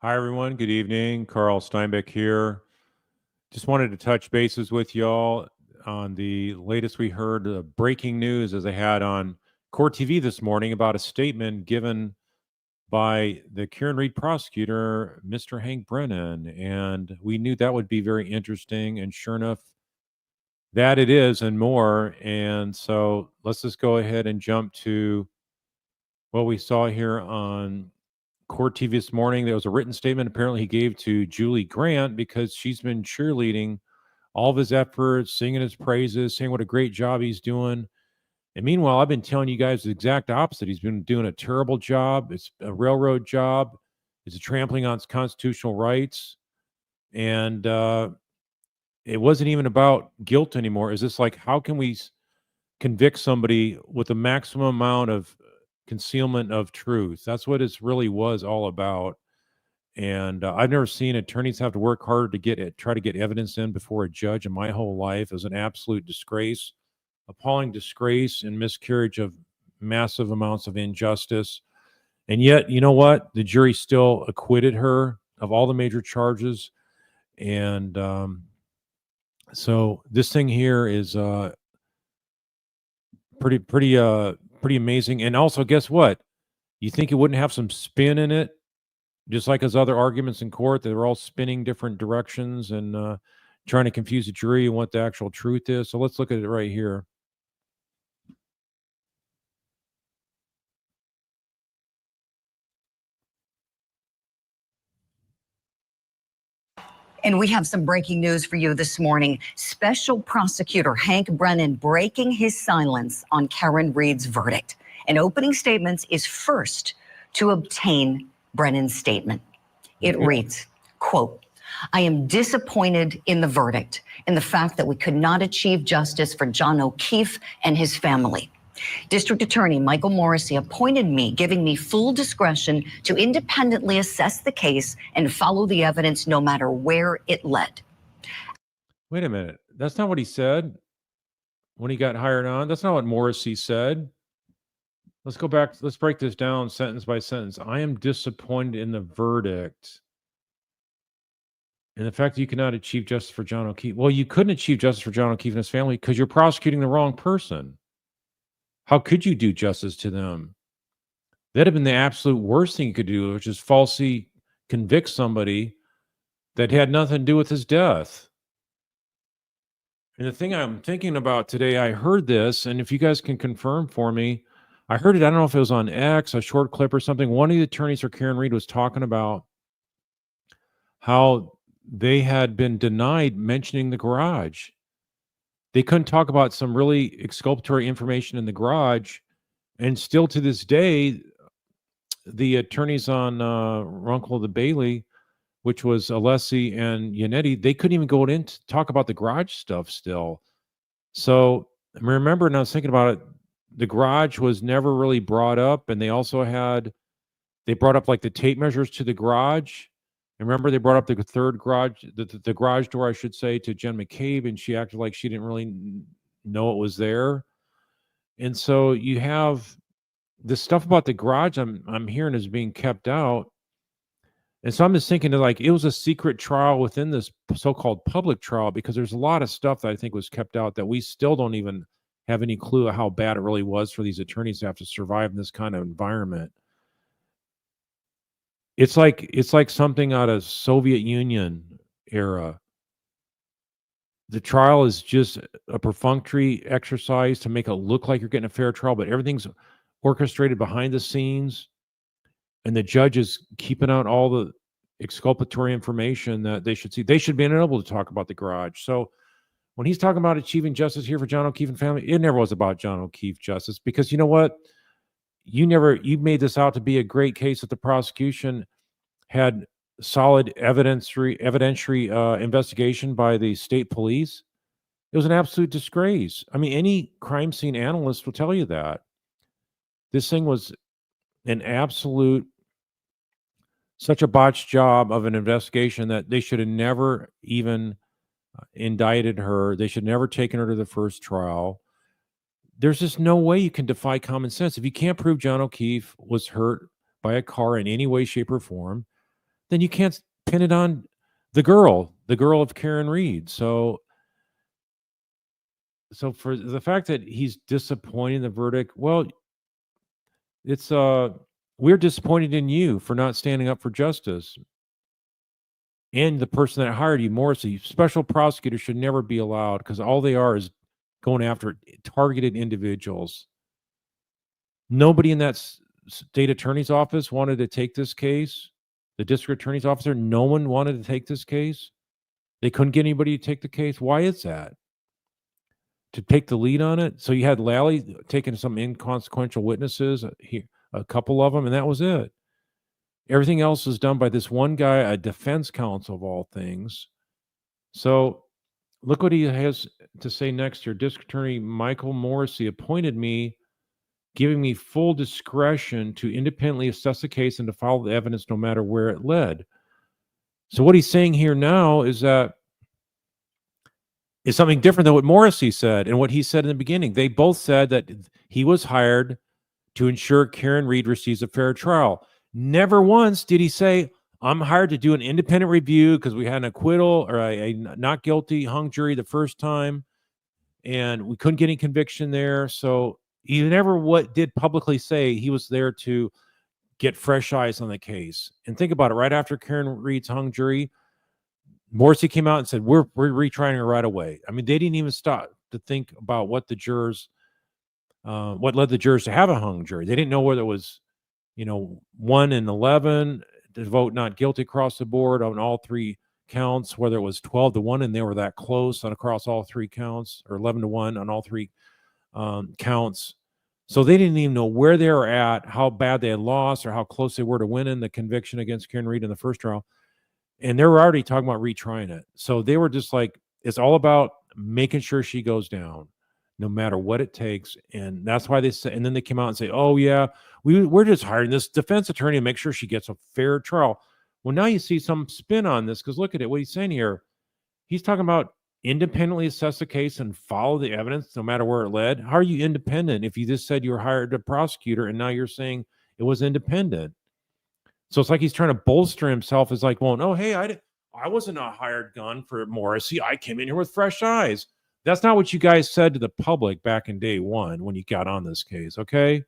Hi, everyone. Good evening. Carl Steinbeck here. Just wanted to touch bases with y'all on the latest we heard, breaking news as I had on Court TV this morning about a statement given by the Kieran Reed prosecutor, Mr. Hank Brennan. And we knew that would be very interesting. And sure enough, that it is and more. And so let's just go ahead and jump to what we saw here on Court TV this morning. There was a written statement apparently he gave to Julie Grant because she's been cheerleading all of his efforts, singing his praises, saying what a great job he's doing. And meanwhile, I've been telling you guys the exact opposite. He's been doing a terrible job. It's a railroad job. It's a trampling on constitutional rights. And it wasn't even about guilt anymore. Is this like, how can we convict somebody with the maximum amount of concealment of truth? That's what it really was all about. And I've never seen attorneys have to work harder to try to get evidence in before a judge in my whole life. It was an absolute disgrace, appalling disgrace, and miscarriage of massive amounts of injustice. And yet, you know what? The jury still acquitted her of all the major charges. And so this thing here is pretty amazing. And also, guess what? You think it wouldn't have some spin in it? Just like his other arguments in court, they were all spinning different directions and trying to confuse the jury and what the actual truth is. So let's look at it right here. And we have some breaking news for you this morning. Special Prosecutor Hank Brennan breaking his silence on Karen Reed's verdict. In opening statements is first to obtain Brennan's statement. It reads, quote, "I am disappointed in the verdict and the fact that we could not achieve justice for John O'Keefe and his family. District Attorney Michael Morrissey appointed me, giving me full discretion to independently assess the case and follow the evidence no matter where it led." Wait a minute. That's not what he said when he got hired on. That's not what Morrissey said. Let's go back. Let's break this down sentence by sentence. I am disappointed in the verdict and the fact that you cannot achieve justice for John O'Keefe. Well, you couldn't achieve justice for John O'Keefe and his family because you're prosecuting the wrong person. How could you do justice to them? That'd have been the absolute worst thing you could do, which is falsely convict somebody that had nothing to do with his death. And the thing I'm thinking about today, I heard this, and if you guys can confirm for me, I heard it, I don't know if it was on X, a short clip or something. One of the attorneys for Karen Reed was talking about how they had been denied mentioning the garage. They couldn't talk about some really exculpatory information in the garage. And still to this day, the attorneys on Runkle the Bailey, which was Alessi and Yannetti, they couldn't even go in to talk about the garage stuff still. So I remember, and I was thinking about it, the garage was never really brought up. And they also they brought up like the tape measures to the garage. And remember, they brought up the third garage, the garage door, I should say, to Jen McCabe, and she acted like she didn't really know it was there. And so you have this stuff about the garage I'm hearing is being kept out. And so I'm just thinking that like it was a secret trial within this so-called public trial, because there's a lot of stuff that I think was kept out that we still don't even have any clue of how bad it really was for these attorneys to have to survive in this kind of environment. It's like something out of Soviet Union era. The trial is just a perfunctory exercise to make it look like you're getting a fair trial, but everything's orchestrated behind the scenes, and the judge is keeping out all the exculpatory information that they should see. They should be unable to talk about the garage. So when he's talking about achieving justice here for John O'Keefe and family, it never was about John O'Keefe justice, because you know what? You made this out to be a great case that the prosecution had solid evidentiary investigation by the state police. It was an absolute disgrace. I mean, any crime scene analyst will tell you that. This thing was an absolute, such a botched job of an investigation that they should have never even indicted her. They should never taken her to the first trial. There's just no way you can defy common sense. If you can't prove John O'Keefe was hurt by a car in any way, shape, or form, then you can't pin it on the girl of Karen Reed. So for the fact that he's disappointed in the verdict, well, it's we're disappointed in you for not standing up for justice. And the person that hired you, Morrissey, special prosecutors should never be allowed, because all they are is going after targeted individuals. Nobody in that state attorney's office wanted to take this case. The district attorney's officer, no one wanted to take this case. They couldn't get anybody to take the case. Why is that? To take the lead on it? So you had Lally taking some inconsequential witnesses, a couple of them, and that was it. Everything else is done by this one guy, a defense counsel of all things. So look what he has to say next here. District Attorney Michael Morrissey appointed me, giving me full discretion to independently assess the case and to follow the evidence no matter where it led. So what he's saying here now is that it's something different than what Morrissey said and what he said in the beginning. They both said that he was hired to ensure Karen Reed receives a fair trial. Never once did he say, I'm hired to do an independent review because we had an acquittal or a not guilty hung jury the first time, and we couldn't get any conviction there. So he never did publicly say he was there to get fresh eyes on the case. And think about it, right after Karen Reed's hung jury, Morrissey came out and said, we're retrying her right away. I mean, they didn't even stop to think about what the jurors, what led the jurors to have a hung jury. They didn't know whether it was, 1 and 11 to vote not guilty across the board on all three counts, whether it was 12-1 and they were that close on across all three counts, or 11-1 on all three counts. So they didn't even know where they were at, how bad they had lost, or how close they were to winning the conviction against Karen Reed in the first trial. And they were already talking about retrying it. So they were just like, it's all about making sure she goes down, no matter what it takes. And that's why they said, and then they came out and say, oh yeah, we're just hiring this defense attorney to make sure she gets a fair trial. Well, now you see some spin on this, because look at it, what he's saying here. He's talking about independently assess the case and follow the evidence no matter where it led. How are you independent if you just said you were hired a prosecutor and now you're saying it was independent? So it's like he's trying to bolster himself as like, well, no, hey, I wasn't a hired gun for Morrissey. I came in here with fresh eyes. That's not what you guys said to the public back in day one when you got on this case, okay?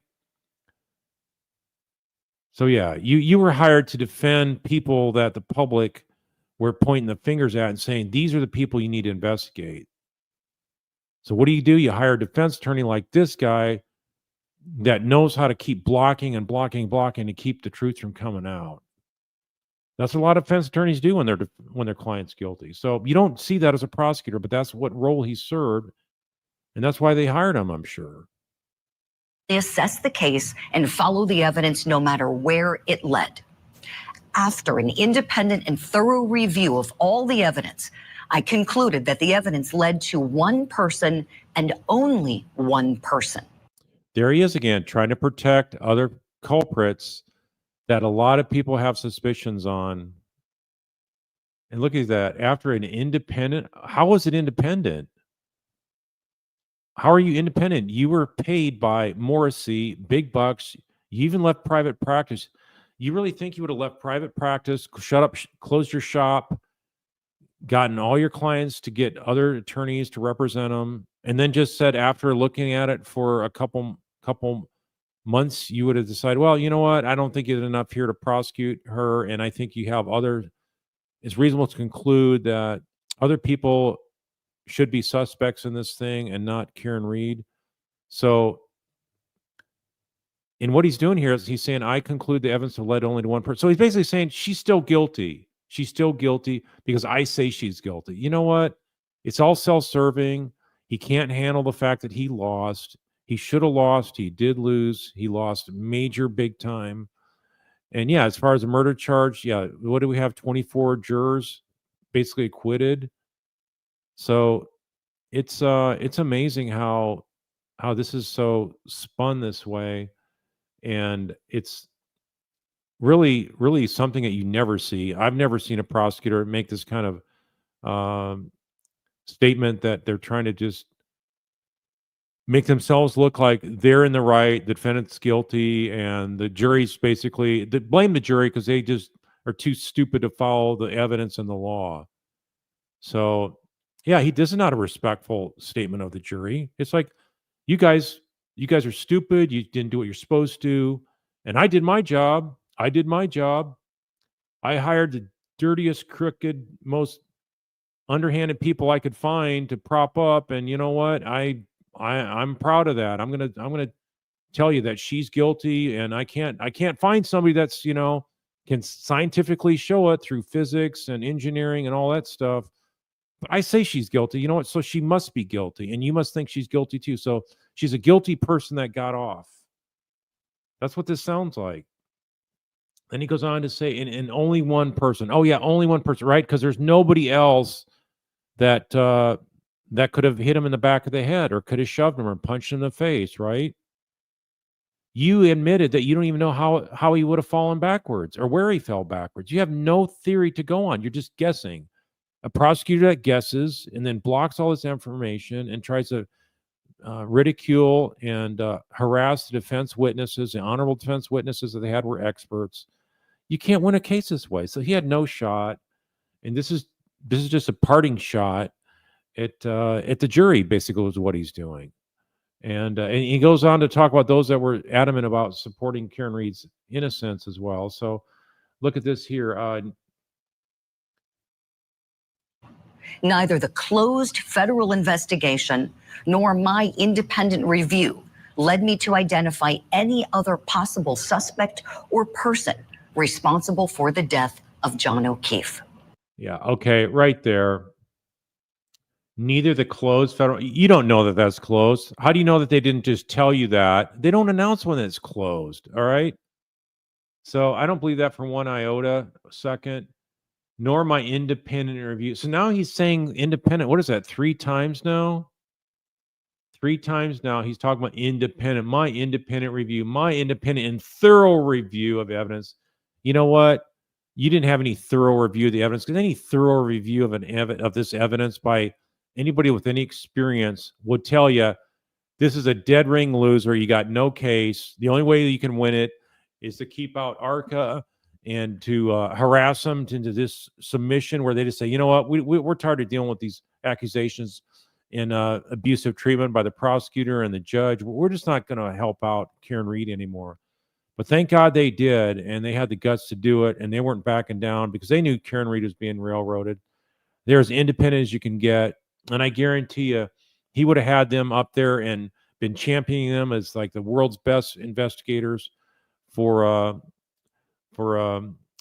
So yeah, you were hired to defend people that the public were pointing the fingers at and saying, these are the people you need to investigate. So what do? You hire a defense attorney like this guy that knows how to keep blocking and blocking to keep the truth from coming out. That's what a lot of defense attorneys do when their client's guilty. So you don't see that as a prosecutor, but that's what role he served, and that's why they hired him, I'm sure. They assess the case and follow the evidence no matter where it led. After an independent and thorough review of all the evidence, I concluded that the evidence led to one person and only one person. There he is again, trying to protect other culprits that a lot of people have suspicions on. And look at that. After an independent, how was it independent? How are you independent? You were paid by Morrissey, big bucks. You even left private practice. You really think you would have left private practice, shut up, closed your shop, gotten all your clients to get other attorneys to represent them, and then just said after looking at it for a couple months, you would have decided, well, you know what? I don't think you have enough here to prosecute her, and I think you have it's reasonable to conclude that other people should be suspects in this thing and not Karen Reed. So, and what he's doing here is he's saying, I conclude the evidence have led only to one person. So he's basically saying she's still guilty. She's still guilty because I say she's guilty. You know what? It's all self-serving. He can't handle the fact that he lost. He should have lost. He did lose. He lost major, big time. And yeah, as far as a murder charge, yeah, what do we have? 24 jurors basically acquitted. So it's amazing how this is so spun this way, and it's really, really something that you never see. I've never seen a prosecutor make this kind of statement that they're trying to just make themselves look like they're in the right, the defendant's guilty, and the jury's basically blame the jury because they just are too stupid to follow the evidence and the law. So, yeah, this is not a respectful statement of the jury. It's like, you guys are stupid. You didn't do what you're supposed to. And I did my job. I did my job. I hired the dirtiest, crooked, most underhanded people I could find to prop up. And you know what? I'm proud of that. I'm gonna tell you that she's guilty, and I can't find somebody that's can scientifically show it through physics and engineering and all that stuff. But I say she's guilty. You know what? So she must be guilty, and you must think she's guilty too. So she's a guilty person that got off. That's what this sounds like. Then he goes on to say, and only one person. Oh yeah, only one person, right? Because there's nobody else that that could have hit him in the back of the head, or could have shoved him, or punched him in the face, right? You admitted that you don't even know how he would have fallen backwards or where he fell backwards. You have no theory to go on. You're just guessing. A prosecutor that guesses and then blocks all this information and tries to ridicule and harass the defense witnesses, the honorable defense witnesses that they had were experts. You can't win a case this way. So he had no shot, and this is just a parting shot at the jury. Basically, is what he's doing, and he goes on to talk about those that were adamant about supporting Karen Reed's innocence as well. So look at this here. Neither the closed federal investigation nor my independent review led me to identify any other possible suspect or person responsible for the death of John O'Keefe. Yeah, okay, right there. Neither the closed federal, you don't know that that's closed. How do you know that they didn't just tell you that? They don't announce when it's closed, all right? So I don't believe that for one iota second, nor my independent review. So now he's saying independent. What is that, 3 times now? 3 times now he's talking about independent, my independent review, my independent and thorough review of evidence. You know what? You didn't have any thorough review of the evidence, because any thorough review of this evidence by anybody with any experience would tell you this is a dead ring loser. You got no case. The only way that you can win it is to keep out ARCA and to harass them into this submission where they just say, you know what, we're tired of dealing with these accusations and abusive treatment by the prosecutor and the judge. We're just not going to help out Karen Reed anymore. But thank God they did, and they had the guts to do it, and they weren't backing down because they knew Karen Reed was being railroaded. They're as independent as you can get, and I guarantee you, he would have had them up there and been championing them as like the world's best investigators for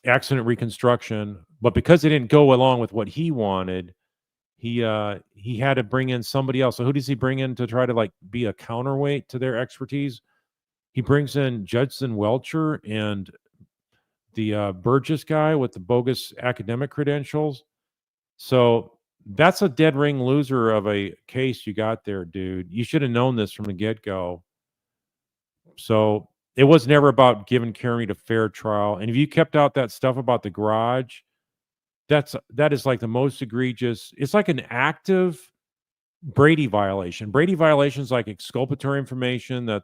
accident reconstruction. But because they didn't go along with what he wanted, he had to bring in somebody else. So who does he bring in to try to like be a counterweight to their expertise? He brings in Judson Welcher and the Burgess guy with the bogus academic credentials. So that's a dead ring loser of a case you got there, dude. You should have known this from the get-go. So it was never about giving Karen Reed a fair trial. And if you kept out that stuff about the garage, that is like the most egregious. It's like an active Brady violation. Brady violations like exculpatory information that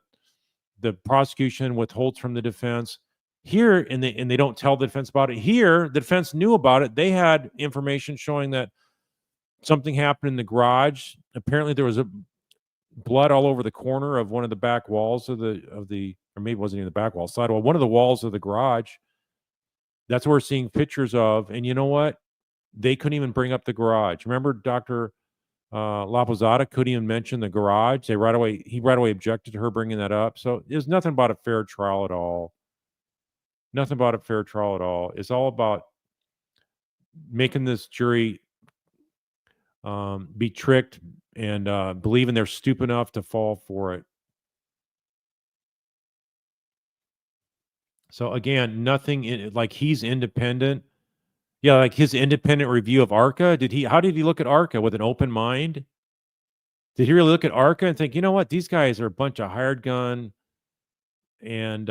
the prosecution withholds from the defense. Here, and they don't tell the defense about it. Here, the defense knew about it. They had information showing that something happened in the garage. Apparently, there was a blood all over the corner of one of the back walls of the, or maybe it wasn't even the back wall, side wall, one of the walls of the garage. That's what we're seeing pictures of. And you know what? They couldn't even bring up the garage. Remember, Dr. La Posada couldn't even mention the garage. He right away objected to her bringing that up. So there's nothing about a fair trial at all. Nothing about a fair trial at all. It's all about making this jury be tricked and believing they're stupid enough to fall for it. So again, nothing like he's independent. Yeah, like his independent review of ARCA. How did he look at ARCA with an open mind? Did he really look at ARCA and think, you know what, these guys are a bunch of hired gun and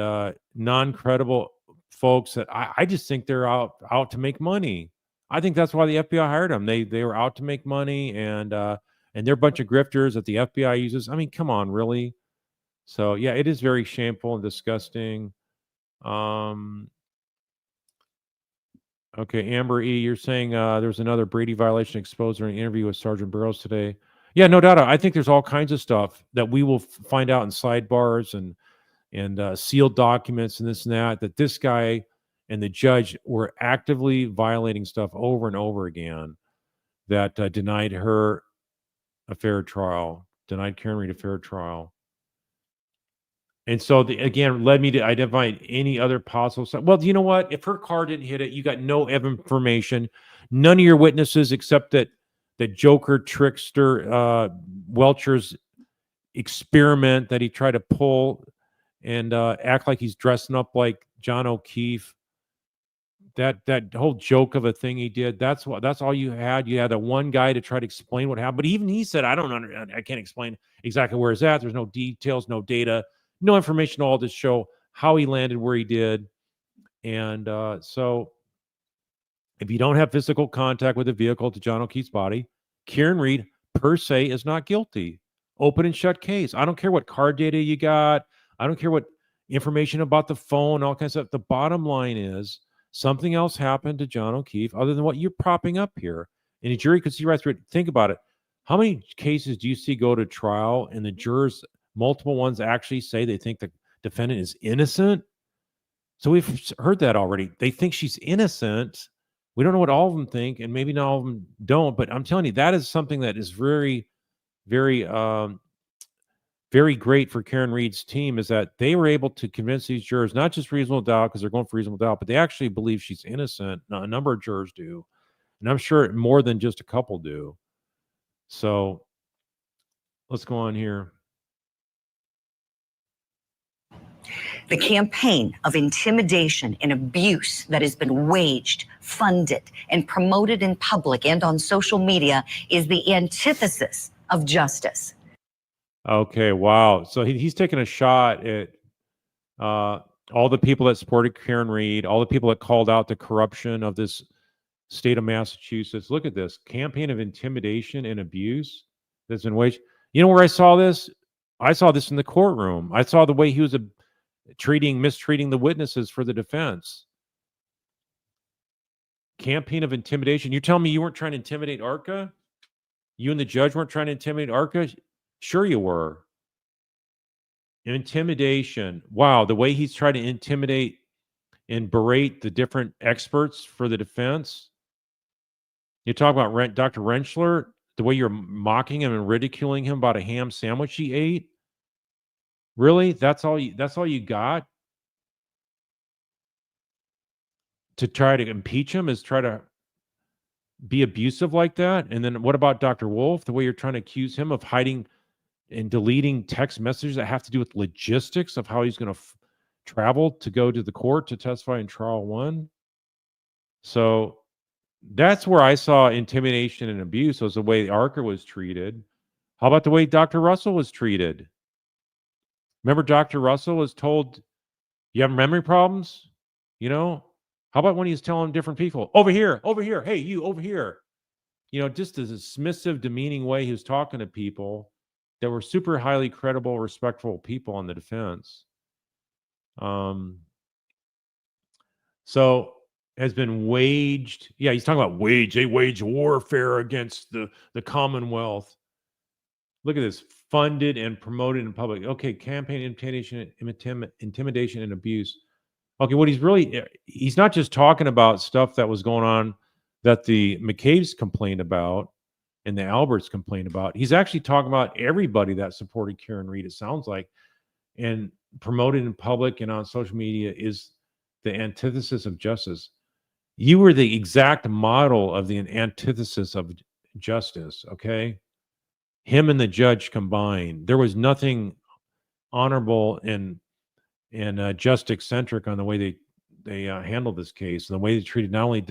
non-credible folks that I just think they're out to make money. I think that's why the FBI hired them. They were out to make money, and they're a bunch of grifters that the FBI uses. I mean, come on, really? So yeah, it is very shameful and disgusting. Okay, Amber E, you're saying there's another Brady violation exposed during an interview with Sergeant Burroughs today. Yeah, no doubt. I think there's all kinds of stuff that we will find out in sidebars and sealed documents and this and that. That this guy and the judge were actively violating stuff over and over again. That denied her a fair trial, denied Karen Reed a fair trial. And so, again, led me to identify any other possible. Well, you know what? If her car didn't hit it, you got no information. None of your witnesses, except that Joker trickster Welcher's experiment that he tried to pull and act like he's dressing up like John O'Keefe. That whole joke of a thing he did. That's all you had. You had that one guy to try to explain what happened, but even he said, I can't explain exactly where it's at. There's no details, no data, no information, all to show how he landed where he did. And so if you don't have physical contact with the vehicle to John O'Keefe's body, Karen Reed per se is not guilty. Open and shut case. I don't care what car data you got. I don't care what information about the phone, all kinds of stuff. The bottom line is something else happened to John O'Keefe other than what you're propping up here. And a jury could see right through it. Think about it. How many cases do you see go to trial and the jurors, multiple ones, actually say they think the defendant is innocent? So we've heard that already. They think she's innocent. We don't know what all of them think, and maybe not all of them don't. But I'm telling you, that is something that is very, very, very great for Karen Reed's team, is that they were able to convince these jurors, not just reasonable doubt, because they're going for reasonable doubt, but they actually believe she's innocent. Now, a number of jurors do. And I'm sure more than just a couple do. So let's go on here. The campaign of intimidation and abuse that has been waged, funded, and promoted in public and on social media is the antithesis of justice. Okay, wow. So he's taking a shot at all the people that supported Karen Reed, all the people that called out the corruption of this state of Massachusetts. Look at this campaign of intimidation and abuse that's been waged. You know where I saw this? I saw this in the courtroom. I saw the way he was mistreating the witnesses for the defense. Campaign of intimidation. You're telling me you weren't trying to intimidate Arca? You and the judge weren't trying to intimidate Arca? Sure you were. Intimidation. Wow, the way he's trying to intimidate and berate the different experts for the defense. You talk about Dr. Rentschler, the way you're mocking him and ridiculing him about a ham sandwich he ate. Really? That's all you got? To try to impeach him is try to be abusive like that? And then what about Dr. Wolf? The way you're trying to accuse him of hiding and deleting text messages that have to do with logistics of how he's going to travel to go to the court to testify in trial 1. So that's where I saw intimidation and abuse, was the way Arca was treated. How about the way Dr. Russell was treated? Remember, Dr. Russell was told, you have memory problems? You know, how about when he was telling different people, over here, hey, you over here? You know, just a dismissive, demeaning way he was talking to people that were super highly credible, respectful people on the defense. So has been waged. Yeah, he's talking about they wage warfare against the Commonwealth. Look at this, funded and promoted in public. Okay, campaign intimidation and abuse. Okay, what he's not just talking about stuff that was going on that the McCabe's complained about and the Alberts complained about. He's actually talking about everybody that supported Karen Reed, it sounds like, and promoted in public and on social media is the antithesis of justice. You were the exact model of the antithesis of justice, okay? Him and the judge combined. There was nothing honorable and justice-centric on the way they handled this case, and the way they treated not only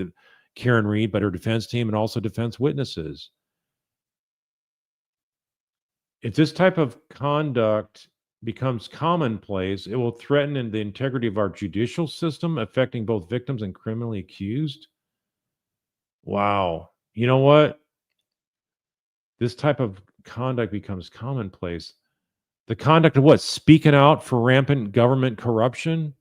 Karen Reed, but her defense team and also defense witnesses. If this type of conduct becomes commonplace, it will threaten the integrity of our judicial system, affecting both victims and criminally accused. Wow. You know what? This type of conduct becomes commonplace. The conduct of what? Speaking out for rampant government corruption?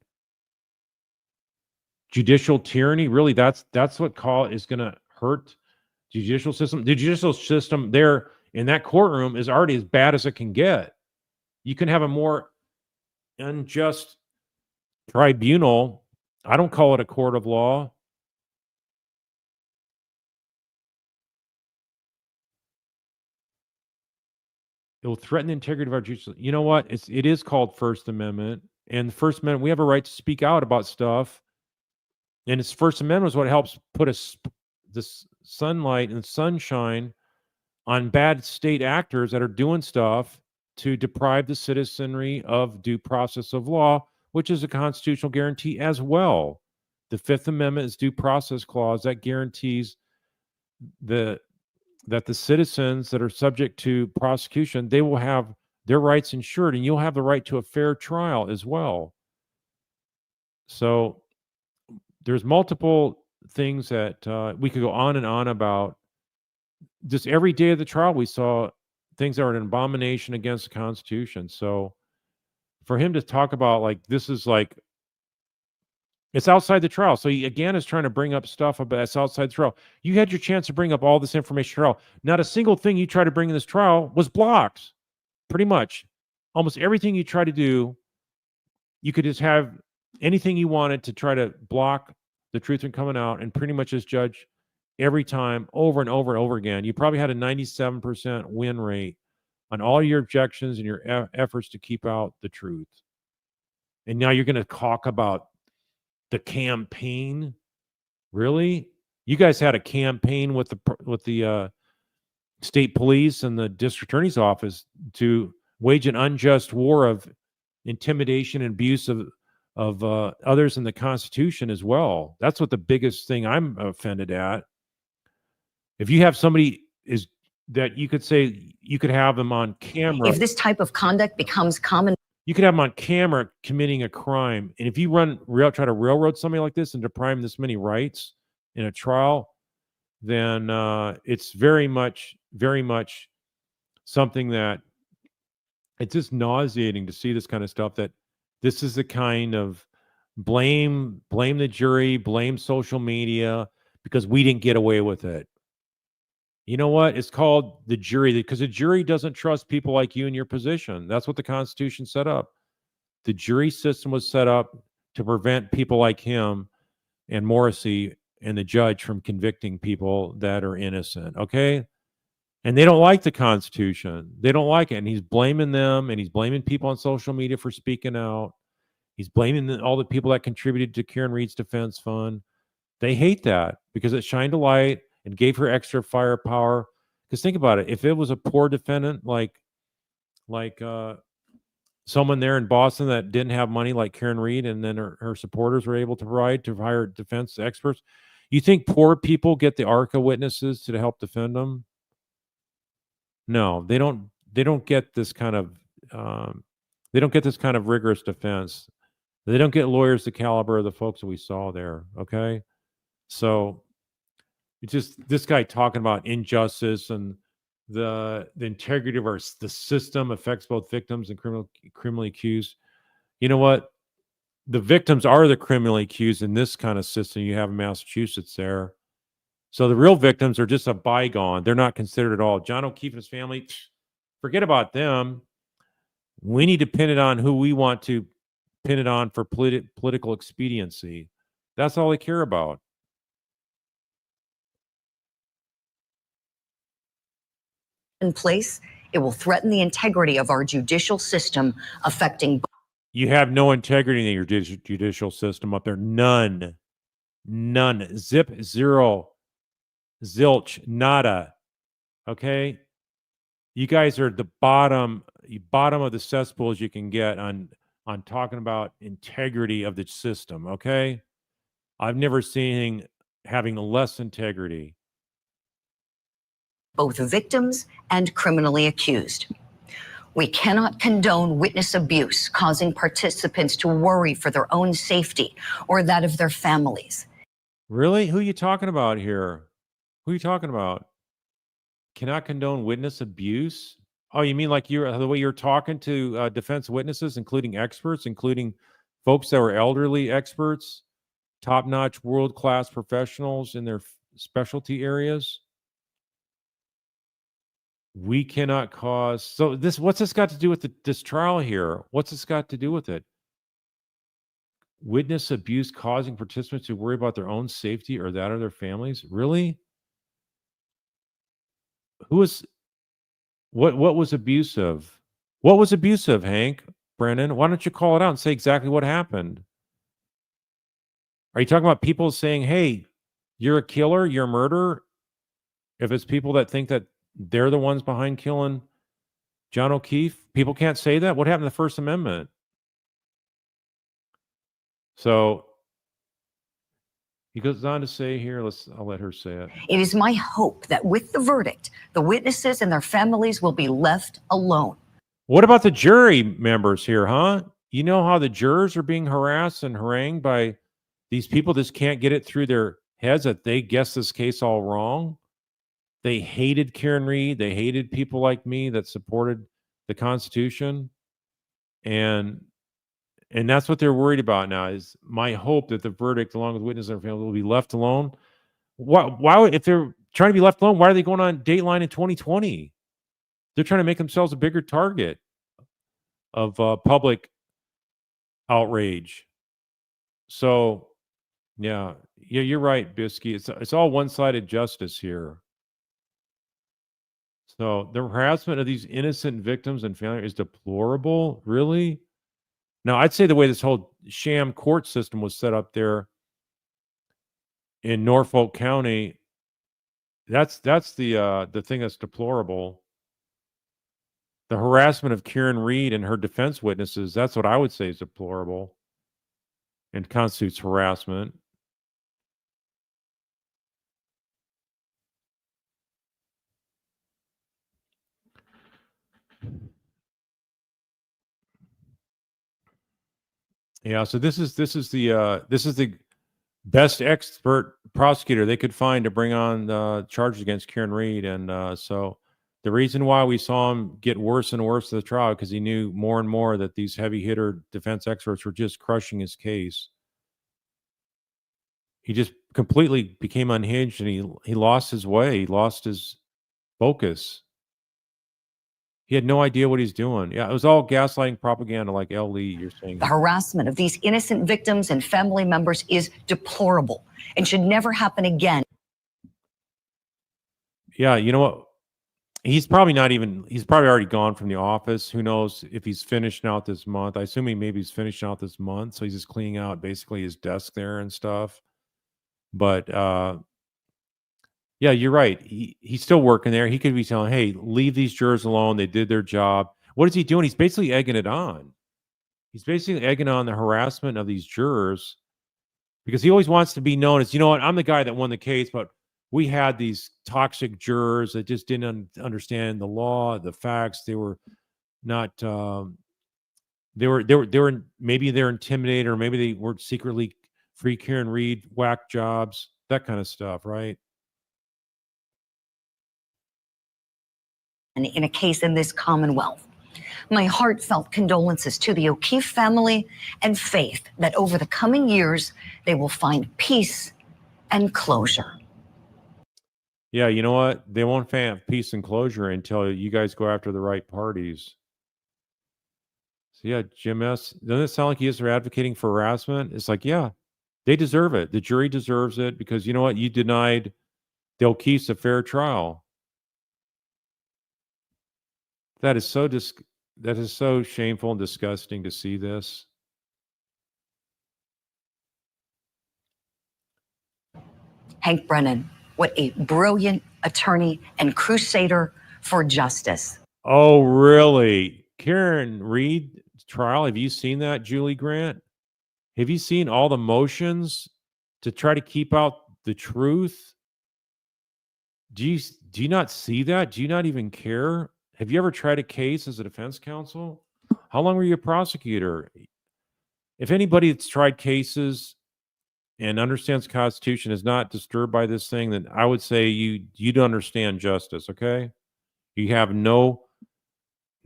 Judicial tyranny, really, that's what is going to hurt judicial system. The judicial system there in that courtroom is already as bad as it can get. You can have a more unjust tribunal. I don't call it a court of law. It will threaten the integrity of our judicial. You know what? It is called First Amendment, and the First Amendment, we have a right to speak out about stuff. And its First Amendment is what helps put this sunlight and sunshine on bad state actors that are doing stuff to deprive the citizenry of due process of law, which is a constitutional guarantee as well. The Fifth Amendment is due process clause that guarantees that the citizens that are subject to prosecution, they will have their rights ensured, and you'll have the right to a fair trial as well. So there's multiple things that we could go on and on about. Just every day of the trial, we saw things that are an abomination against the Constitution. So for him to talk about like this is like it's outside the trial. So he again is trying to bring up stuff about it's outside the trial. You had your chance to bring up all this information trial. Not a single thing you tried to bring in this trial was blocked. Pretty much. Almost everything you try to do, you could just have anything you wanted to try to block the truth from coming out, and pretty much just judge every time over and over and over again. You probably had a 97% win rate on all your objections and your efforts to keep out the truth. And now you're going to talk about the campaign? Really? You guys had a campaign with the state police and the district attorney's office to wage an unjust war of intimidation and abuse of others in the Constitution as well. That's what the biggest thing I'm offended at. If you have somebody is that you could say you could have them on camera. If this type of conduct becomes common, you could have them on camera committing a crime. And if you try to railroad somebody like this and deprive them this many rights in a trial, then it's very much something that it's just nauseating to see this kind of stuff, that this is the kind of blame the jury, blame social media because we didn't get away with it. You know what? It's called the jury because the jury doesn't trust people like you in your position. That's what the Constitution set up. The jury system was set up to prevent people like him and Morrissey and the judge from convicting people that are innocent. Okay? And they don't like the Constitution. They don't like it. And he's blaming them, and he's blaming people on social media for speaking out. He's blaming all the people that contributed to Karen Reed's defense fund. They hate that because it shined a light and gave her extra firepower. Because think about it. If it was a poor defendant like someone there in Boston that didn't have money like Karen Reed, and then her supporters were able to provide to hire defense experts, you think poor people get the ARCA witnesses to help defend them? No, they don't. They don't get this kind of rigorous defense. They don't get lawyers the caliber of the folks that we saw there. Okay, so it's just this guy talking about injustice and the integrity of the system affects both victims and criminally accused. You know what? The victims are the criminally accused in this kind of system you have in Massachusetts there. So the real victims are just a bygone. They're not considered at all. John O'Keefe and his family, forget about them. We need to pin it on who we want to pin it on for political expediency. That's all they care about. in place, it will threaten the integrity of our judicial system, affecting. You have no integrity in your judicial system up there. None. Zip, zero, zilch, nada. Okay? You guys are the bottom of the cesspools you can get on talking about integrity of the system. Okay? I've never seen anything having less integrity. Both victims and criminally accused. We cannot condone witness abuse, causing participants to worry for their own safety or that of their families. Really? Who are you talking about here? Who are you talking about? Cannot condone witness abuse? Oh, you mean like the way you're talking to defense witnesses, including experts, including folks that were elderly experts? top-notch, world-class professionals in their specialty areas. We cannot cause. So this, what's this got to do with this trial here? What's this got to do with it? Witness abuse causing participants to worry about their own safety or that of their families? Really? Who was, what was abusive? What was abusive, Hank Brennan? Why don't you call it out and say exactly what happened? Are you talking about people saying, hey, you're a killer, you're a murderer? If it's people that think that they're the ones behind killing John O'Keefe, people can't say that? What happened to the First Amendment? So he goes on to say here, I'll let her say it. It is my hope that with the verdict, the witnesses and their families will be left alone. What about the jury members here, huh? You know how the jurors are being harassed and harangued by these people just can't get it through their heads that they guessed this case all wrong? They hated Karen Reed. They hated people like me that supported the Constitution. And that's what they're worried about now, is my hope that the verdict, along with witnesses and family, will be left alone. Why, if they're trying to be left alone, why are they going on Dateline in 2020? They're trying to make themselves a bigger target of public outrage. So, yeah, you're right, Bisky. It's all one-sided justice here. So the harassment of these innocent victims and family is deplorable. Really? Now, I'd say the way this whole sham court system was set up there in Norfolk County, that's the thing that's deplorable. The harassment of Karen Reed and her defense witnesses, that's what I would say is deplorable and constitutes harassment. Yeah, so this is the best expert prosecutor they could find to bring on charges against Karen Reed, and so the reason why we saw him get worse and worse to the trial, because he knew more and more that these heavy hitter defense experts were just crushing his case. He just completely became unhinged, and he lost his way. He lost his focus. He had no idea what he's doing. Yeah, it was all gaslighting propaganda, like L. Lee, you're saying. The harassment of these innocent victims and family members is deplorable and should never happen again. Yeah, you know what? He's probably already gone from the office. Who knows if he's finishing out this month? I assume maybe he's finishing out this month. So he's just cleaning out basically his desk there and stuff. But yeah, you're right. He's still working there. He could be telling, hey, leave these jurors alone. They did their job. What is he doing? He's basically egging it on. He's basically egging on the harassment of these jurors, because he always wants to be known as, you know what, I'm the guy that won the case, but we had these toxic jurors that just didn't understand the law, the facts. They were not, they were maybe they're intimidated, or maybe they were secretly free Karen Reed whack jobs, that kind of stuff, right? In a case in this Commonwealth. My heartfelt condolences to the O'Keefe family, and faith that over the coming years, they will find peace and closure. Yeah, you know what? They won't have peace and closure until you guys go after the right parties. So yeah, Jim S., doesn't it sound like he is advocating for harassment? It's like, yeah, they deserve it. The jury deserves it, because you know what? You denied the O'Keefe's a fair trial. That is so shameful and disgusting to see this. Hank Brennan, what a brilliant attorney and crusader for justice. Oh, really? Karen Reed trial, have you seen that, Julie Grant? Have you seen all the motions to try to keep out the truth? Do you not see that? Do you not even care? Have you ever tried a case as a defense counsel? How long were you a prosecutor? If anybody that's tried cases and understands the Constitution is not disturbed by this thing, then I would say you don't understand justice, okay? You have no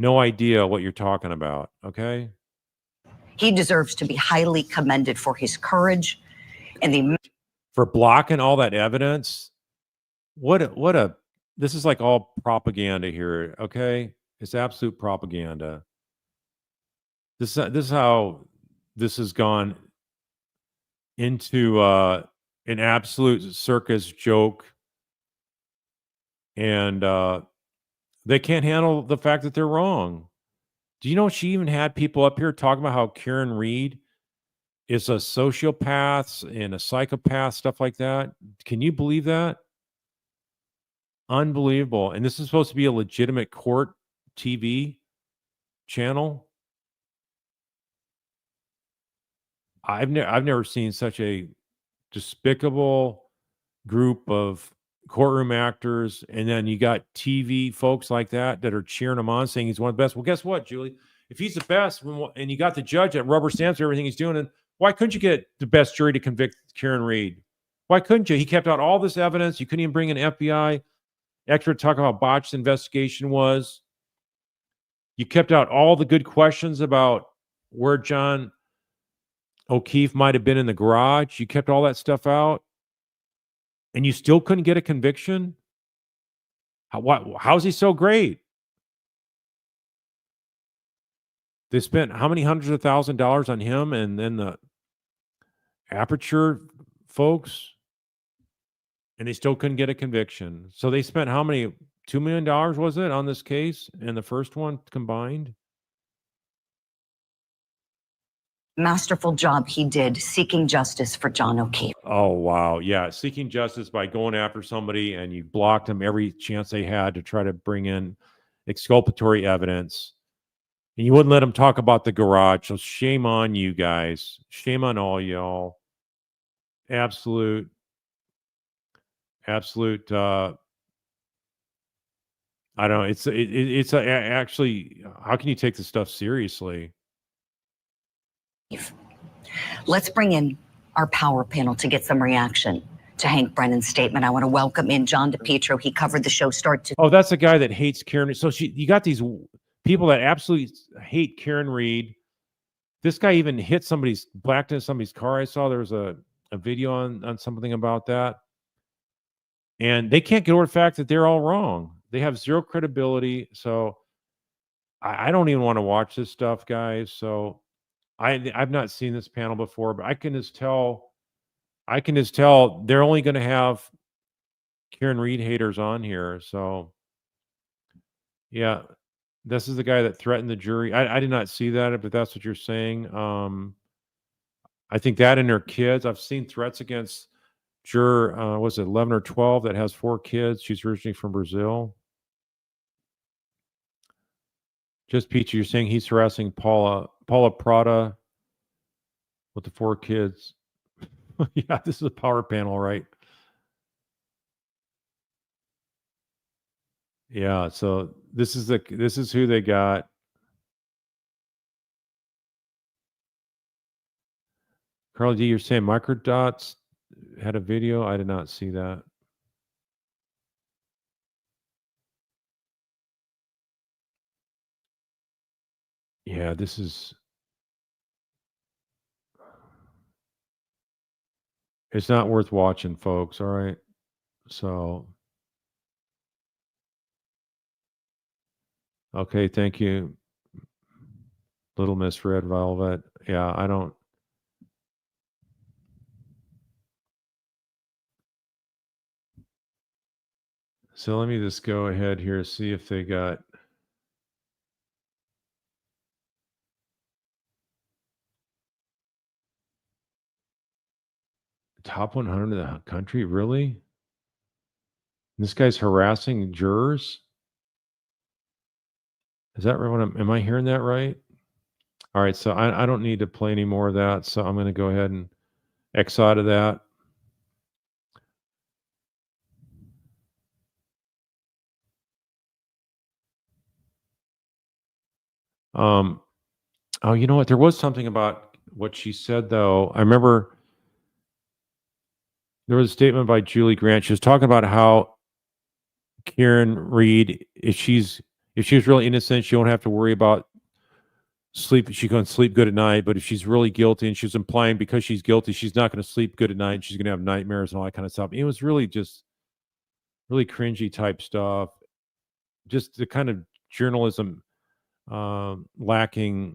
idea what you're talking about, okay? He deserves to be highly commended for his courage, And for blocking all that evidence. This is like all propaganda here, okay? It's absolute propaganda. This is how this has gone into an absolute circus joke, and they can't handle the fact that they're wrong. Do you know she even had people up here talking about how Karen Reed is a sociopath and a psychopath, stuff like that? Can you believe that? Unbelievable. And this is supposed to be a legitimate court TV channel. I've never seen such a despicable group of courtroom actors, and then you got TV folks like that are cheering him on, saying he's one of the best. Well, guess what, Julie? If he's the best, and you got the judge that rubber stamps everything he's doing, and why couldn't you get the best jury to convict Karen Reed? Why couldn't you? He kept out all this evidence. You couldn't even bring an FBI expert to talk about how botched the investigation was. You kept out all the good questions about where John O'Keefe might have been in the garage. You kept all that stuff out, and you still couldn't get a conviction? How's he so great? They spent how many hundreds of $1,000s on him, and then the Aperture folks, and they still couldn't get a conviction. So they spent how many? $2 million, was it, on this case, and the first one combined? masterful job he did seeking justice for John O'Keefe. Oh, wow. Yeah. Seeking justice by going after somebody, and you blocked them every chance they had to try to bring in exculpatory evidence. And you wouldn't let them talk about the garage. So shame on you guys. Shame on all y'all. Absolute. I don't know. It's actually, how can you take this stuff seriously? Let's bring in our power panel to get some reaction to Hank Brennan's statement. I want to welcome in John DePietro. He covered the show start to. Oh, that's a guy that hates Karen. So you got these people that absolutely hate Karen Reed. This guy even hit blacked into somebody's car. I saw there was a video on something about that. And they can't get over the fact that they're all wrong. They have zero credibility. So I don't even want to watch this stuff, guys. So I've not seen this panel before, but I can just tell they're only going to have Karen Reed haters on here. So yeah, this is the guy that threatened the jury. I did not see that, but that's what you're saying. I think that and their kids. I've seen threats against juror, was it 11 or 12 that has 4 kids? She's originally from Brazil. Just Peachy, you're saying he's harassing Paula Prada with the 4 kids. Yeah, this is a power panel, right? Yeah, so this is who they got. Carl D, you're saying Microdots had a video? I did not see that. Yeah, this is. It's not worth watching, folks. All right. So. Okay, thank you. Little Miss Red Velvet. Yeah, I don't. So let me just go ahead here, see if they got. Top 100 of the country, really? This guy's harassing jurors? Is that right? Am I hearing that right? All right, so I don't need to play any more of that, so I'm going to go ahead and X out of that. Oh, you know what? There was something about what she said, though. I remember there was a statement by Julie Grant. She was talking about how Karen Reed, if she was really innocent, she don't have to worry about She can sleep good at night, but if she's really guilty, and she's implying because she's guilty, she's not going to sleep good at night, and she's going to have nightmares and all that kind of stuff. It was really just really cringy type stuff. Just the kind of journalism lacking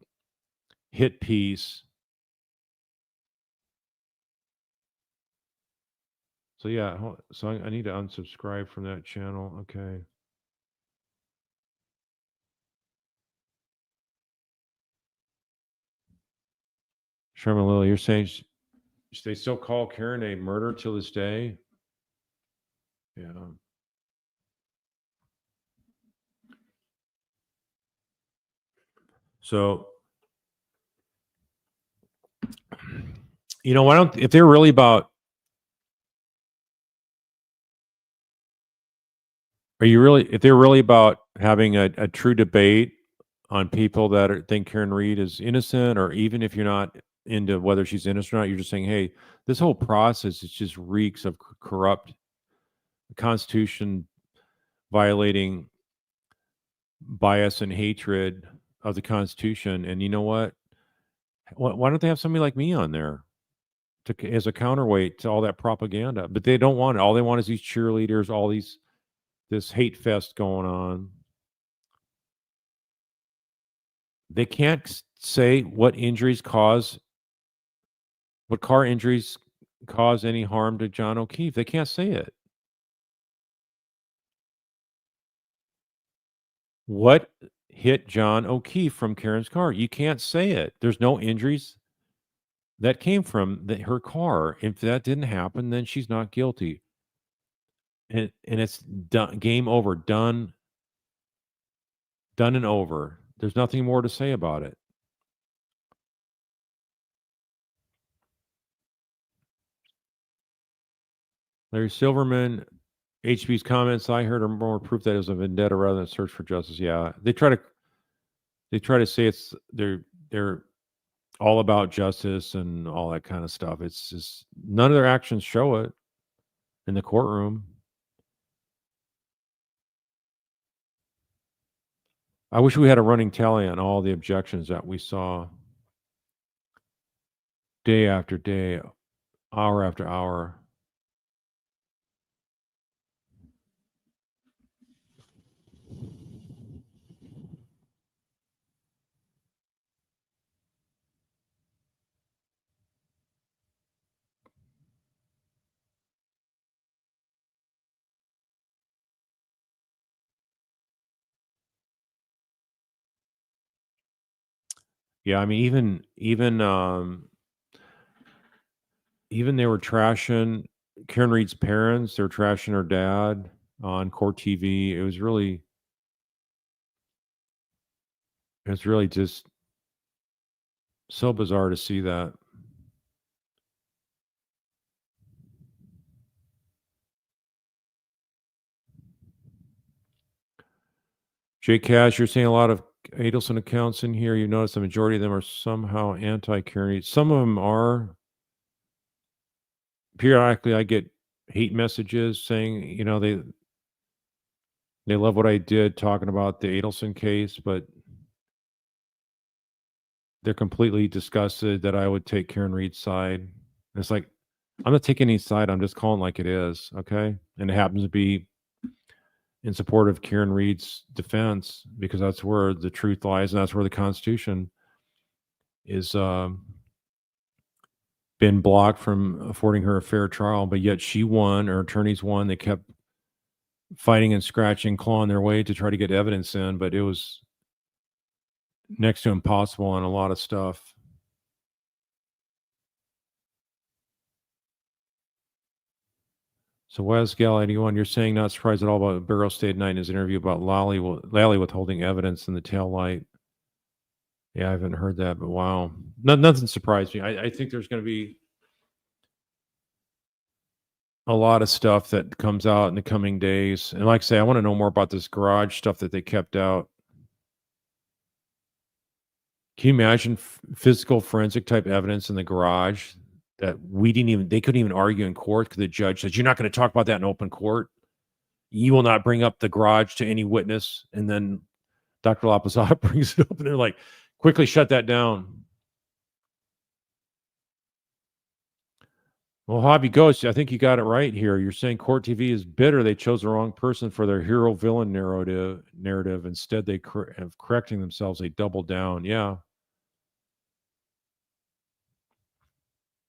hit piece. So yeah, so I need to unsubscribe from that channel. Okay. Sherman Lily, you're saying they still call Karen a murder till this day? Yeah. So, why don't, if they're really about, if they're really about having a true debate on people that think Karen Reed is innocent, or even if you're not into whether she's innocent or not, you're just saying, hey, this whole process is just reeks of corrupt Constitution violating bias and hatred of the Constitution. And you know what? Why don't they have somebody like me on there as a counterweight to all that propaganda? But they don't want it. All they want is these cheerleaders, this hate fest going on. They can't say what car injuries cause any harm to John O'Keefe. They can't say it. What hit John O'Keefe from Karen's car? You can't say it. There's no injuries that came from her car. If that didn't happen, then she's not guilty. And it's done, game over, done and over. There's nothing more to say about it. Larry Silverman, HB's comments I heard are more proof that it was a vendetta rather than a search for justice. Yeah, they try to say they're all about justice and all that kind of stuff. It's just none of their actions show it in the courtroom. I wish we had a running tally on all the objections that we saw day after day, hour after hour. Yeah, I mean, even they were trashing Karen Reed's parents. They were trashing her dad on court TV. It was really just so bizarre to see that. Jay Cash, you're seeing a lot of Adelson accounts in here. You notice the majority of them are somehow anti-Karen Reed. Some of them are. Periodically, I get hate messages saying, they love what I did talking about the Adelson case, but they're completely disgusted that I would take Karen Reed's side. And it's like, I'm not taking any side. I'm just calling like it is. Okay. And it happens to be in support of Karen Reed's defense because that's where the truth lies. And that's where the Constitution is been blocked from affording her a fair trial. But yet she won, her attorneys won. They kept fighting and scratching, clawing their way to try to get evidence in, but it was next to impossible on a lot of stuff. So Wes Gal 81, you're saying not surprised at all about Barrow State Night in his interview about Lally withholding evidence in the tail light. Yeah, I haven't heard that, but wow. Nothing surprised me. I think there's going to be a lot of stuff that comes out in the coming days. And like I say, I want to know more about this garage stuff that they kept out. Can you imagine physical forensic type evidence in the garage that they couldn't even argue in court because the judge says, you're not going to talk about that in open court. You will not bring up the garage to any witness. And then Dr. Laposada brings it up and they're like, Quickly shut that down. Well, Hobby Ghost, I think you got it right here. You're saying Court TV is bitter. They chose the wrong person for their hero villain narrative. Instead, they of correcting themselves, they doubled down. Yeah,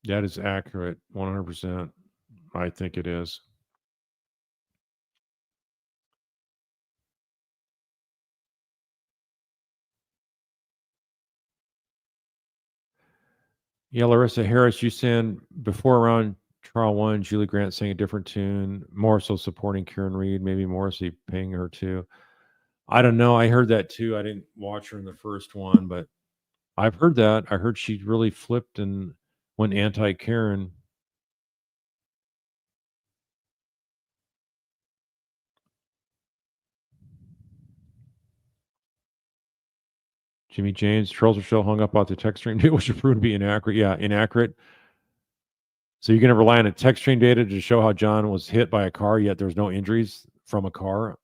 that is accurate. 100%. I think it is. Yeah, Larissa Harris, you saying before around trial one, Julie Grant sang a different tune, more so supporting Karen Reed, maybe Morrissey paying her too. I don't know. I heard that too. I didn't watch her in the first one, but I've heard that. I heard she really flipped and went anti Karen. Jimmy James, Trolls are still hung up on the text stream data, which proved to be inaccurate. Yeah, inaccurate. So you're going to rely on a text stream data to show how John was hit by a car, yet there's no injuries from a car.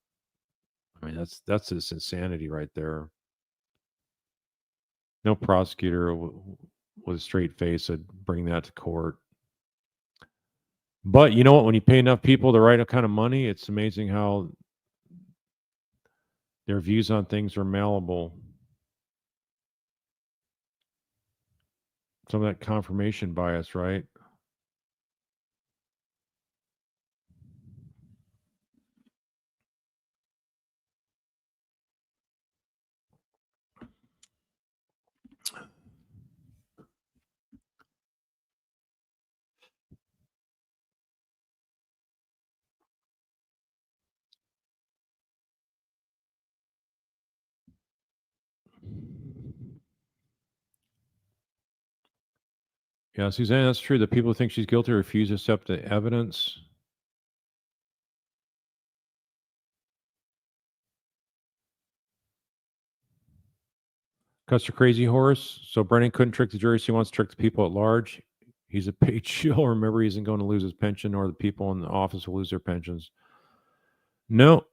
I mean, that's just insanity right there. No prosecutor with a straight face would bring that to court. But you know what? When you pay enough people the right kind of money, it's amazing how their views on things are malleable. Some of that confirmation bias, right? Yeah, Suzanne, that's true. The people who think she's guilty refuse to accept the evidence. Custer Crazy Horse. So Brennan couldn't trick the jury, so he wants to trick the people at large. He's a paid shill. Remember, he isn't going to lose his pension, or the people in the office will lose their pensions. No.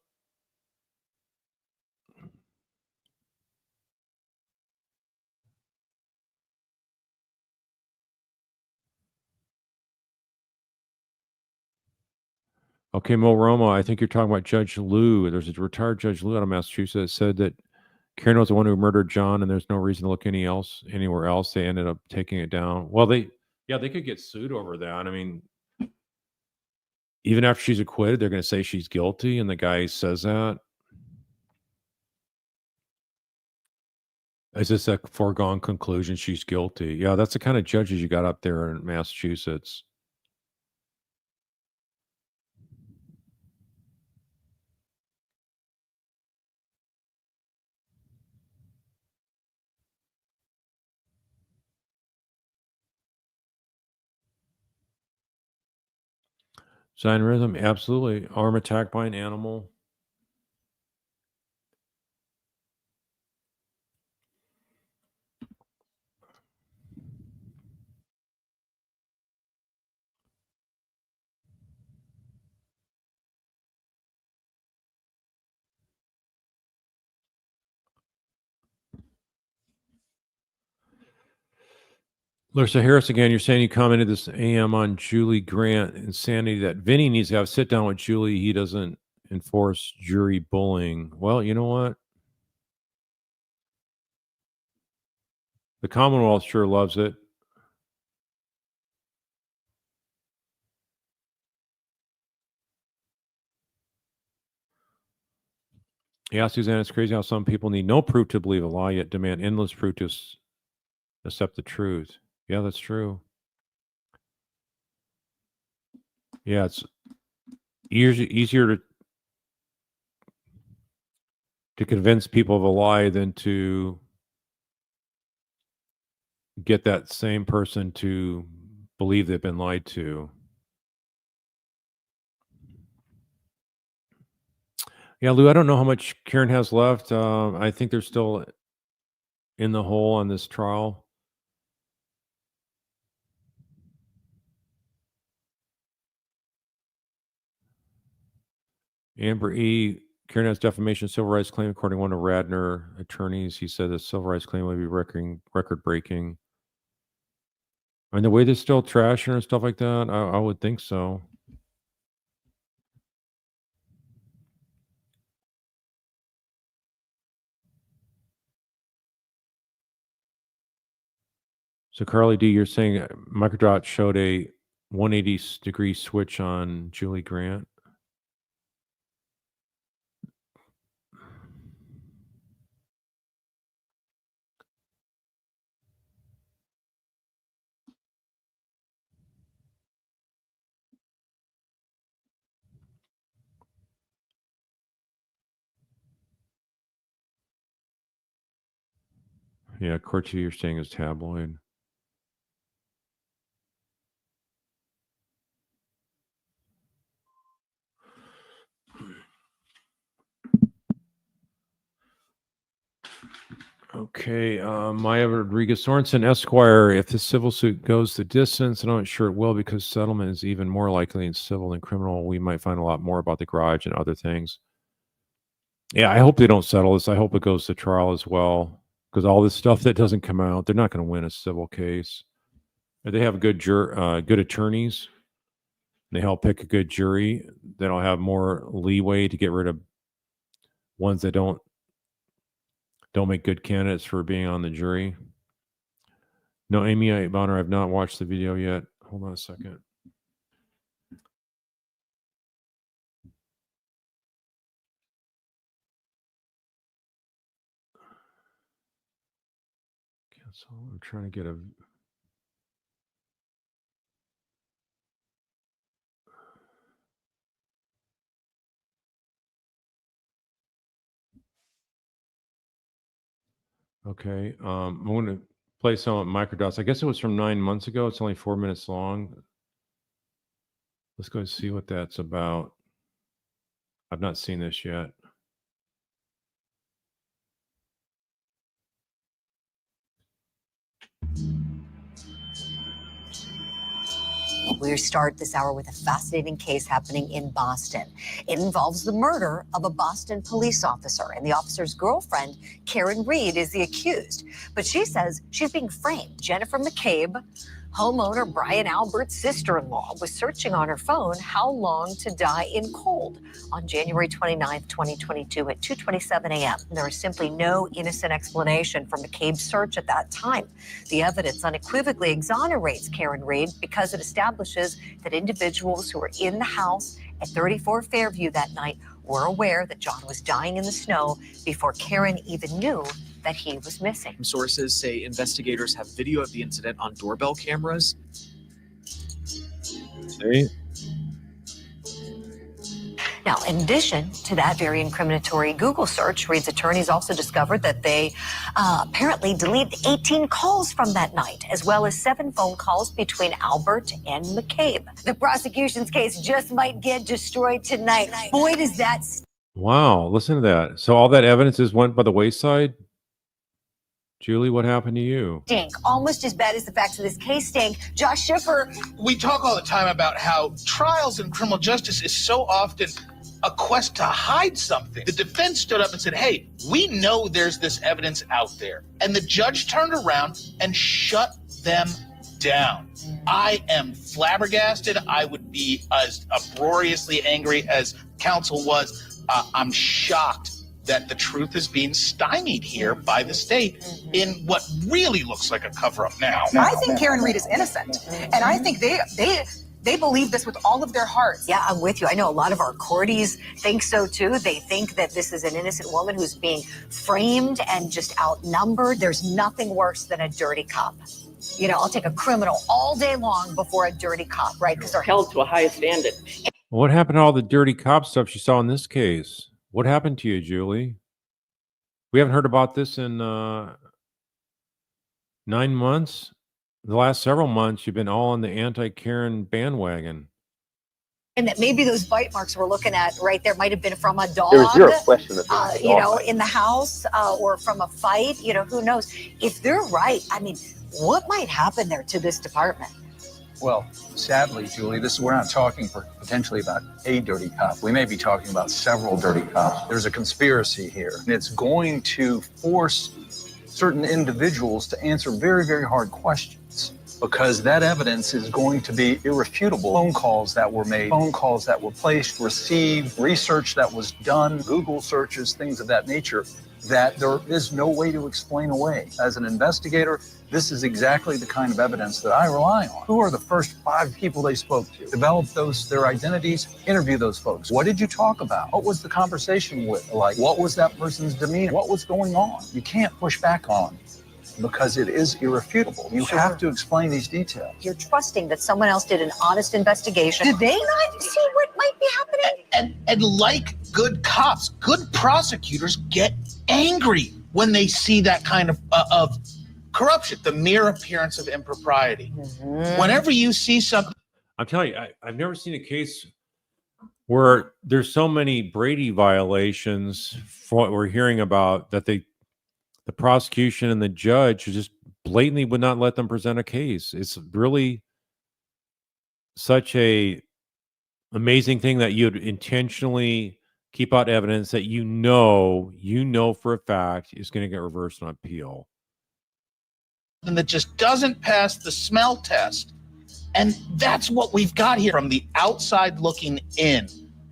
Okay, Mo Roma, I think you're talking about Judge Lou. There's a retired Judge Lou out of Massachusetts that said that Karen was the one who murdered John, and there's no reason to look anywhere else. They ended up taking it down. Well, they could get sued over that. I mean, even after she's acquitted, they're going to say she's guilty, and the guy says that. Is this a foregone conclusion? She's guilty. Yeah, that's the kind of judges you got up there in Massachusetts. Sign rhythm, absolutely. Arm attack by an animal. Larissa Harris again, you're saying you commented this AM on Julie Grant insanity that Vinny needs to have a sit down with Julie. He doesn't enforce jury bullying. Well, you know what? The Commonwealth sure loves it. Yeah, Suzanne, it's crazy how some people need no proof to believe a lie, yet demand endless proof to accept the truth. Yeah, that's true. Yeah, it's easier to convince people of a lie than to get that same person to believe they've been lied to. Yeah, Lou, I don't know how much Karen has left. I think they're still in the hole on this trial. Amber E. Karen has defamation civil rights claim, according to one of Radner attorneys. He said the civil rights claim would be record breaking. I mean, the way they're still trashing her and stuff like that, I would think so. So Carly D, you're saying Microdot showed a 180-degree switch on Julie Grant? Yeah, Corti, you're saying is tabloid. Okay, Maya Rodriguez Sorensen, Esquire. If the civil suit goes the distance, and I'm not sure it will because settlement is even more likely in civil than criminal, we might find a lot more about the garage and other things. Yeah, I hope they don't settle this. I hope it goes to trial as well because all this stuff that doesn't come out, they're not going to win a civil case. They have good attorneys. They help pick a good jury. That'll have more leeway to get rid of ones that don't make good candidates for being on the jury. No, Amy Bonner, I've not watched the video yet. Hold on a second. Cancel. I'm trying to get a. Okay. I'm going to play some Microdots. I guess it was from 9 months ago. It's only 4 minutes long. Let's go see what that's about. I've not seen this yet. We start this hour with a fascinating case happening in Boston. It involves the murder of a Boston police officer, and the officer's girlfriend, Karen Reed, is the accused. But she says she's being framed. Jennifer McCabe, homeowner Brian Albert's sister-in-law, was searching on her phone how long to die in cold on January 29th, 2022 at 2:27 a.m. There is simply no innocent explanation for McCabe's search at that time. The evidence unequivocally exonerates Karen Reed because it establishes that individuals who were in the house at 34 Fairview that night were aware that John was dying in the snow before Karen even knew that he was missing. Sources say investigators have video of the incident on doorbell cameras. See? Now, in addition to that very incriminatory Google search, Reed's attorneys also discovered that they apparently deleted 18 calls from that night, as well as 7 phone calls between Albert and McCabe. The prosecution's case just might get destroyed tonight. Boy, does that... Wow, listen to that. So all that evidence just went by the wayside? Julie, what happened to you? Stink. Almost as bad as the facts of this case stink. Josh Schiffer. We talk all the time about how trials in criminal justice is so often a quest to hide something. The defense stood up and said, hey, we know there's this evidence out there. And the judge turned around and shut them down. I am flabbergasted. I would be as uproariously angry as counsel was. I'm shocked that the truth is being stymied here by the state in what really looks like a cover-up now. I think Karen Reed is innocent, and I think they believe this with all of their hearts. Yeah, I'm with you. I know a lot of our courties think so too. They think that this is an innocent woman who's being framed and just outnumbered. There's nothing worse than a dirty cop. You know, I'll take a criminal all day long before a dirty cop, right? Because they're held to a high standard. What happened to all the dirty cop stuff you saw in this case? What happened to you, Julie? We haven't heard about this in 9 months. The last several months, you've been all on the anti-Karen bandwagon. And that maybe those bite marks we're looking at right there might have been from a dog. There's zero question that you know, in the house or from a fight. You know, who knows? If they're right, I mean, what might happen there to this department? Well, sadly, Julie, we're not talking potentially about a dirty cop. We may be talking about several dirty cops. There's a conspiracy here, and it's going to force certain individuals to answer very, very hard questions, because that evidence is going to be irrefutable. Phone calls that were made, phone calls that were placed, received, research that was done, Google searches, things of that nature, that there is no way to explain away. As an investigator, this is exactly the kind of evidence that I rely on. Who are the first 5 people they spoke to? Develop their identities, interview those folks. What did you talk about? What was the conversation like? What was that person's demeanor? What was going on? You can't push back on because it is irrefutable. You have to explain these details. You're trusting that someone else did an honest investigation. Did they not see what might be happening? And like good cops, good prosecutors get angry when they see that kind of corruption, the mere appearance of impropriety. Whenever you see something, I'm telling you, I've never seen a case where there's so many Brady violations for what we're hearing about that the prosecution and the judge just blatantly would not let them present a case. It's really such a amazing thing that you'd intentionally keep out evidence that you know for a fact is going to get reversed on appeal. that just doesn't pass the smell test. And that's what we've got here. From the outside looking in,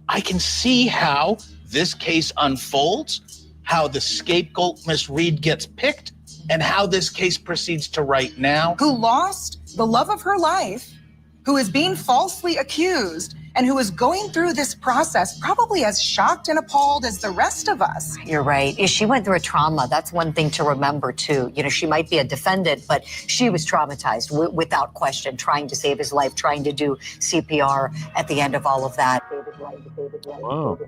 I can see how this case unfolds, how the scapegoat, Miss Reed, gets picked, and how this case proceeds to right now. Who lost the love of her life, who is being falsely accused, and who is going through this process probably as shocked and appalled as the rest of us. You're right. She went through a trauma. That's one thing to remember, too. You know, she might be a defendant, but she was traumatized without question, trying to save his life, trying to do CPR at the end of all of that. Wow.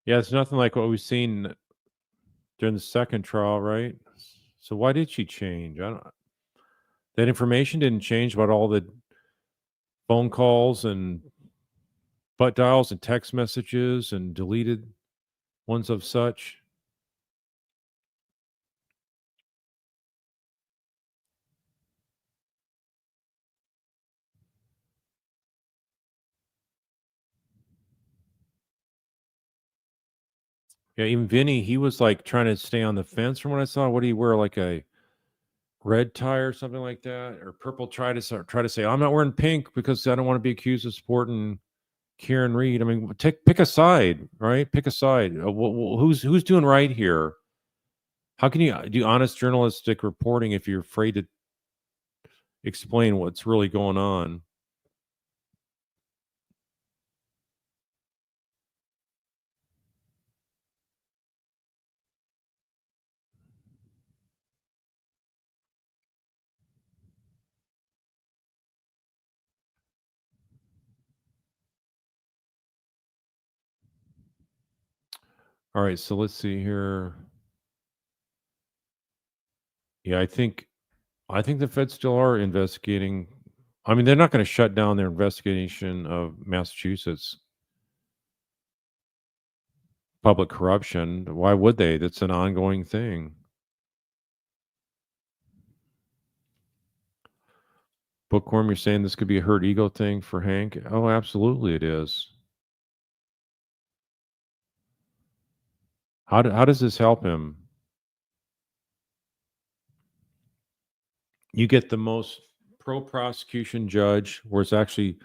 Yeah, it's nothing like what we've seen during the second trial, right? So why did she change? That information didn't change about all the phone calls and butt dials and text messages and deleted ones of such. Yeah, even Vinny, he was like trying to stay on the fence from what I saw. What do you wear, like a red tie or something like that, or purple? Try to say I'm not wearing pink because I don't want to be accused of supporting Karen Reed. I mean, pick a side, right? Pick a side. Who's doing right here? How can you do honest journalistic reporting if you're afraid to explain what's really going on? All right, so let's see here. Yeah, I think the feds still are investigating. I mean, they're not going to shut down their investigation of Massachusetts public corruption. Why would they? That's an ongoing thing. Bookworm, you're saying this could be a hurt ego thing for Hank? Oh, absolutely it is. How does this help him? You get the most pro-prosecution judge, where it's actually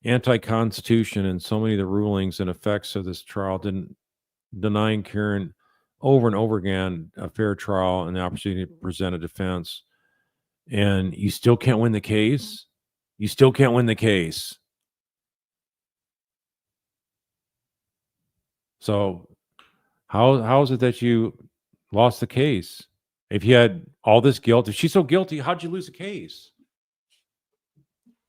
anti-constitution, and so many of the rulings and effects of this trial didn't denying Karen over and over again a fair trial and the opportunity to present a defense, and you still can't win the case. You still can't win the case. So how is it that you lost the case? If you had all this guilt, if she's so guilty, how'd you lose the case?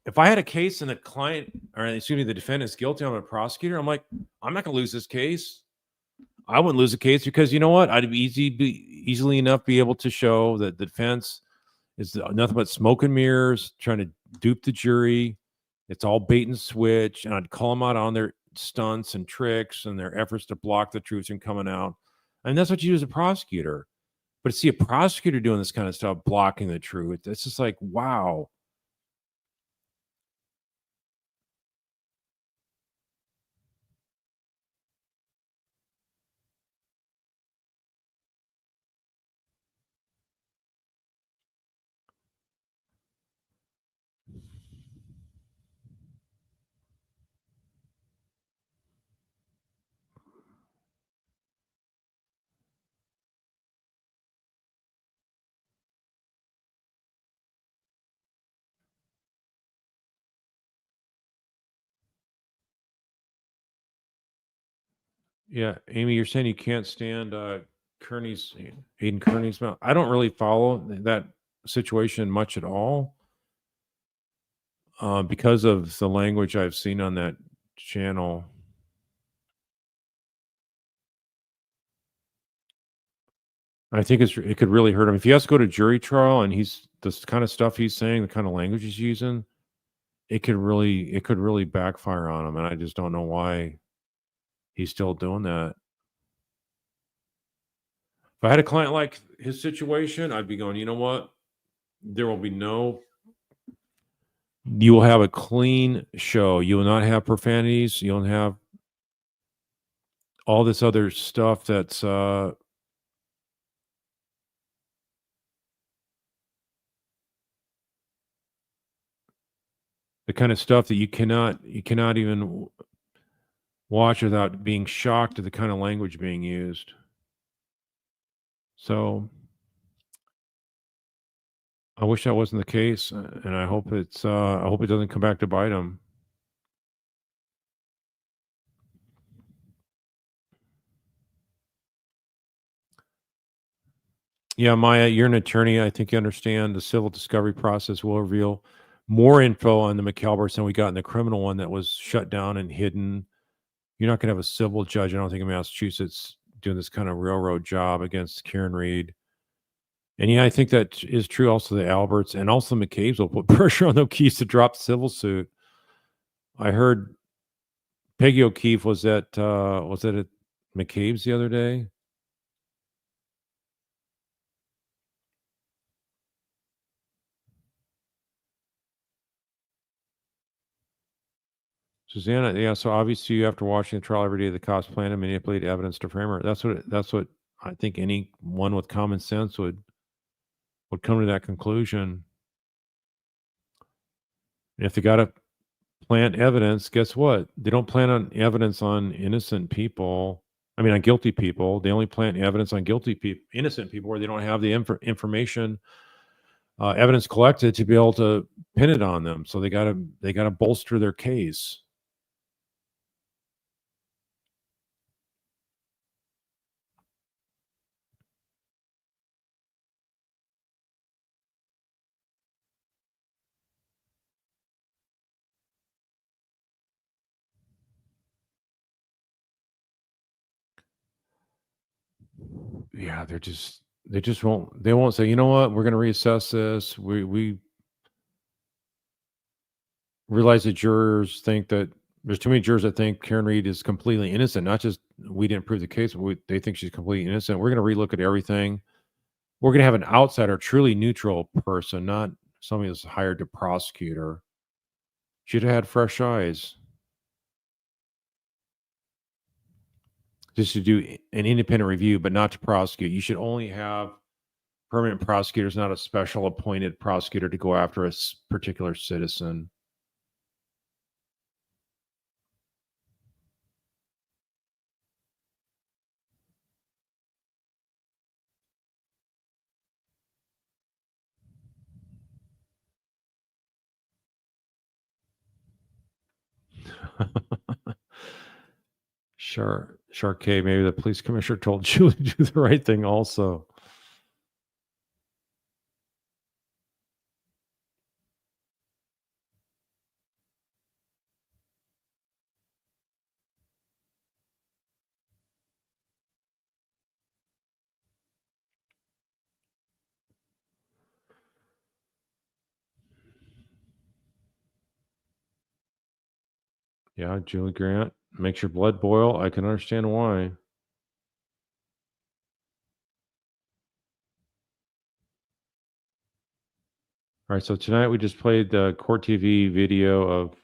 If I had a case and the client, or excuse me, the defendant is guilty, I'm a prosecutor, I'm like, I'm not gonna lose this case. I wouldn't lose a case because you know what? I'd be easily enough be able to show that the defense It's nothing but smoke and mirrors, trying to dupe the jury. It's all bait and switch. And I'd call them out on their stunts and tricks and their efforts to block the truth from coming out. And that's what you do as a prosecutor. But to see a prosecutor doing this kind of stuff, blocking the truth, it's just like, wow. Yeah, Amy, you're saying you can't stand Aiden Kearney's mouth. I don't really follow that situation much at all because of the language I've seen on that channel. I think it could really hurt him if he has to go to jury trial and he's this kind of stuff he's saying, the kind of language he's using. It could really backfire on him, and I just don't know why he's still doing that. If I had a client like his situation, I'd be going, you know what? There will be you will have a clean show. You will not have profanities. You don't have all this other stuff that's the kind of stuff that you cannot even watch without being shocked at the kind of language being used. So I wish that wasn't the case, and I hope it doesn't come back to bite him. Yeah, Maya, you're an attorney. I think you understand the civil discovery process will reveal more info on the McAlberts than we got in the criminal one that was shut down and hidden. You're not going to have a civil judge, I don't think, in Massachusetts doing this kind of railroad job against Karen Reed. And yeah, I think that is true. Also, the Alberts and also McCabe's will put pressure on O'Keefe to drop the civil suit. I heard Peggy O'Keefe was at McCabe's the other day. Susanna, yeah. So obviously, after watching the trial every day, the cops plan to manipulate evidence to frame her. That's what I think anyone with common sense would come to that conclusion. And if they got to plant evidence, guess what? They don't plant on evidence on innocent people. I mean, on guilty people. They only plant evidence on innocent people, where they don't have the information, evidence collected to be able to pin it on them. So they gotta bolster their case. Yeah, they won't say, you know what, we're going to reassess this. We realize that jurors think that there's too many jurors that think Karen Reed is completely innocent. Not just we didn't prove the case, but they think she's completely innocent. We're going to relook at everything. We're going to have an outsider, truly neutral person, not somebody that's hired to prosecute her. She'd have had fresh eyes. Just to do an independent review, but not to prosecute. You should only have permanent prosecutors, not a special appointed prosecutor to go after a particular citizen. Sure, K. Maybe the police commissioner told Julie to do the right thing also. Yeah, Julie Grant makes your blood boil. I can understand why. All right, so tonight we just played the Court TV video of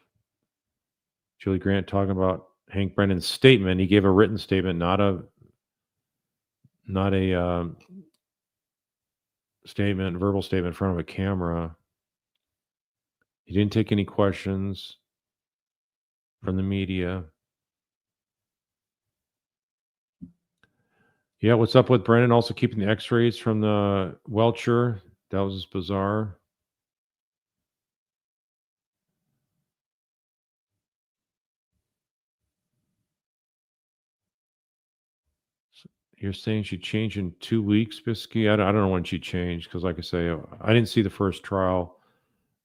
Julie Grant talking about Hank Brennan's statement. He gave a written statement, not a statement, verbal statement in front of a camera. He didn't take any questions from the media. Yeah, what's up with Brennan also keeping the x-rays from the Welcher? That was bizarre. You're saying she changed in 2 weeks, Bisky? I don't know when she changed because, like I say, I didn't see the first trial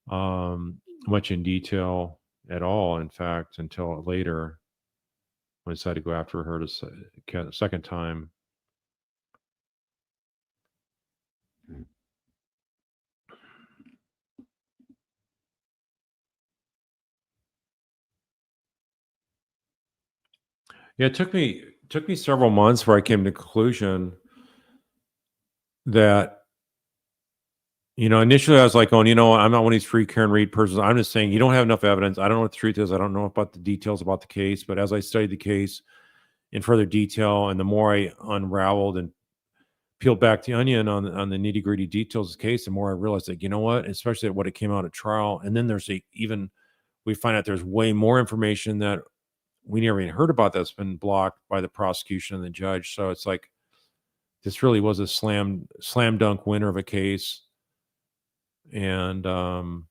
much in detail at all, in fact, until later when I decided to go after her the second time. Yeah, it took me several months where I came to the conclusion that, initially I was like going, I'm not one of these free Karen Reed persons. I'm just saying you don't have enough evidence. I don't know what the truth is. I don't know about the details about the case. But as I studied the case in further detail, and the more I unraveled and peeled back the onion on the nitty gritty details of the case, the more I realized that, especially at what it came out at trial. And then we find out there's way more information that we never even heard about that's been blocked by the prosecution and the judge. So it's like, this really was a slam dunk winner of a case. And on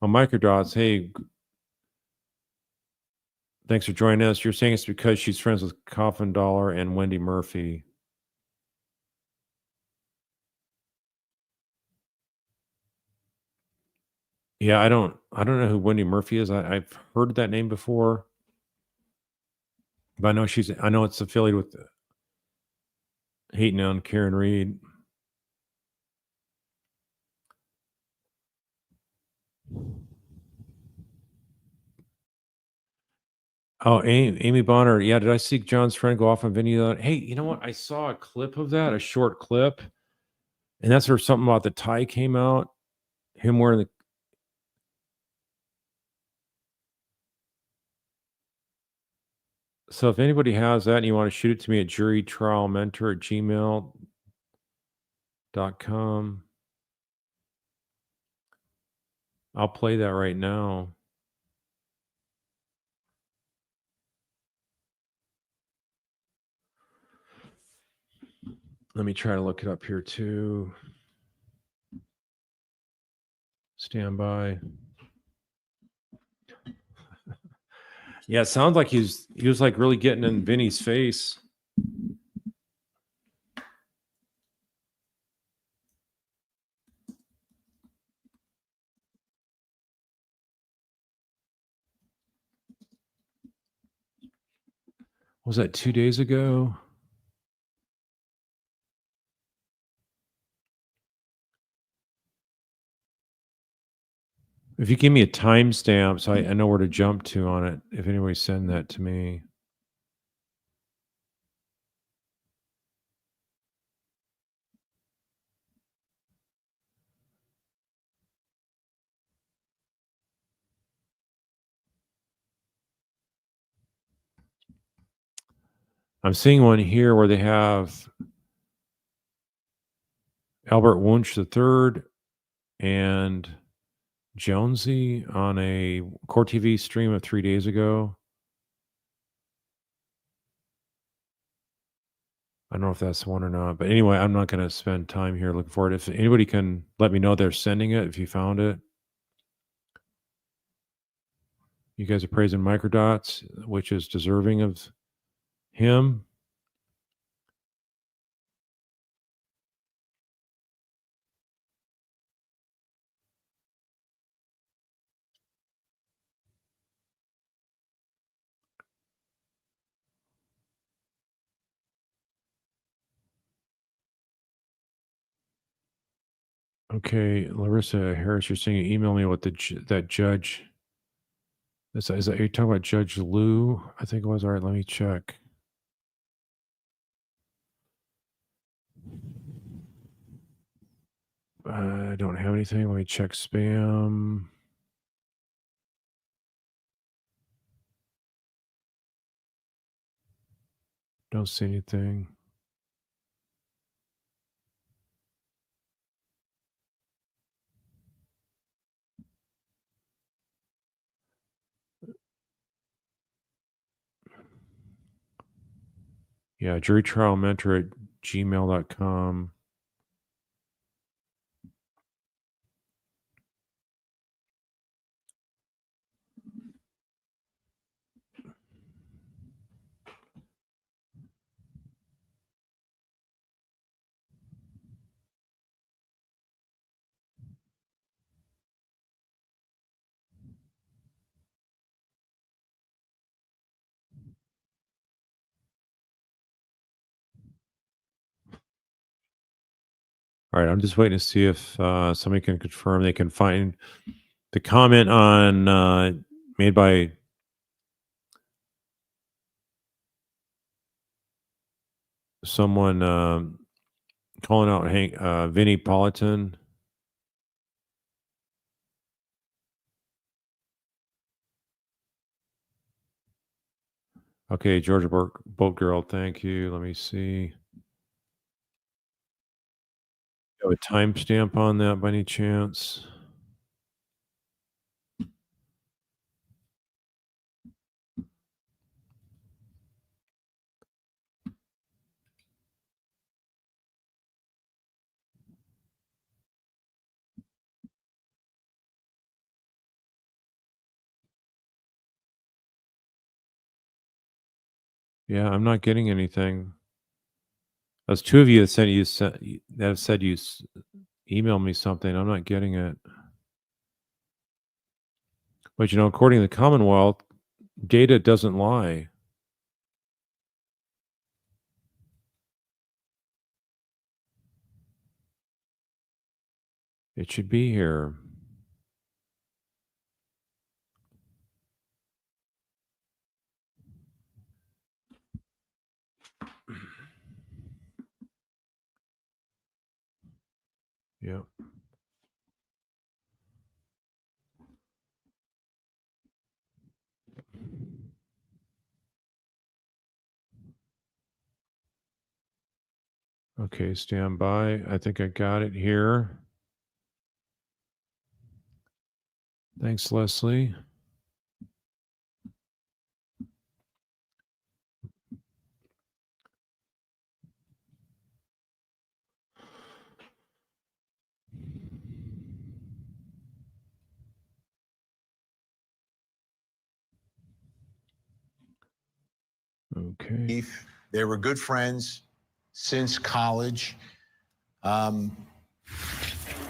Microdots, hey, thanks for joining us. You're saying it's because she's friends with Coffin Dollar and Wendy Murphy. Yeah, I don't know who Wendy Murphy is. I've heard that name before, but I know it's affiliated with hating on Karen Reed. Oh, Amy Bonner. Yeah, did I see John's friend go off on Vinny? Hey, you know what? I saw a clip of that, a short clip, and that's where something about the tie came out. Him wearing the. So if anybody has that and you want to shoot it to me at jurytrialmentor@gmail.com, I'll play that right now. Let me try to look it up here too. Stand by. Yeah, it sounds like he was like really getting in Vinny's face. Was that 2 days ago? If you give me a timestamp so I know where to jump to on it, if anybody send that to me. I'm seeing one here where they have Albert Wunsch III and Jonesy on a Court TV stream of 3 days ago. I don't know if that's the one or not, but anyway, I'm not going to spend time here looking for it. If anybody can let me know they're sending it, if you found it. You guys are praising Microdots, which is deserving of him. Okay, Larissa Harris, you're saying email me what that judge Is that you're talking about Judge Lou? I think it was. All right, let me check. I don't have anything. Let me check spam. Don't see anything. Yeah, jurytrialmentor@gmail.com. All right, I'm just waiting to see if somebody can confirm they can find the comment on made by someone calling out Hank Vinnie Politan. Okay, Georgia Boat Girl, thank you. Let me see. You have a timestamp on that by any chance? Yeah, I'm not getting anything. There's two of you that have said you email me something. I'm not getting it. But according to the Commonwealth, data doesn't lie. It should be here. Yep. Okay, stand by. I think I got it here. Thanks, Leslie. Okay. They were good friends since college. I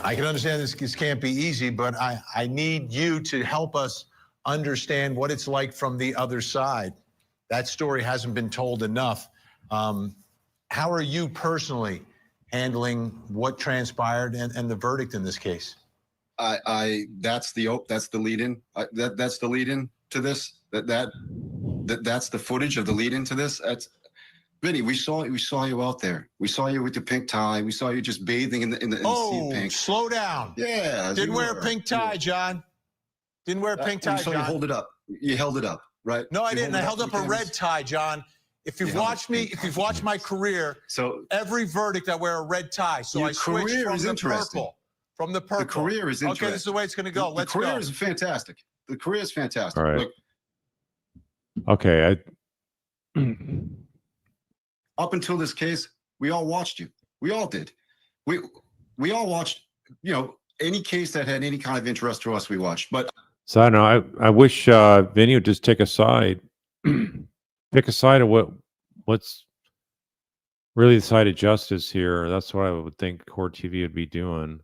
can understand this can't be easy, but I need you to help us understand what it's like from the other side. That story hasn't been told enough. How are you personally handling what transpired and the verdict in this case? That's the lead-in. That's the lead-in to this. That's the footage of the lead-in to this. That's Vinny. We saw you out there. We saw you with the pink tie. We saw you just bathing in the sea of pink. Slow down. Yeah. Didn't wear a pink tie, John. Didn't wear a pink tie, John. You hold it up. You held it up, right? No, I didn't. I held up a red tie, John. If you've watched me, if you've watched my career, so every verdict I wear a red tie. So I switched from the purple. From the purple. The career is interesting. Okay, this is the way it's going to go. Let's go. The career is fantastic. The career is fantastic. All right. Look, okay. Up until this case, we all watched you. We all did. We all watched, any case that had any kind of interest to us, we watched. But so I don't know. I wish Vinny would just take a side. Pick a side of what's really the side of justice here. That's what I would think Court TV would be doing.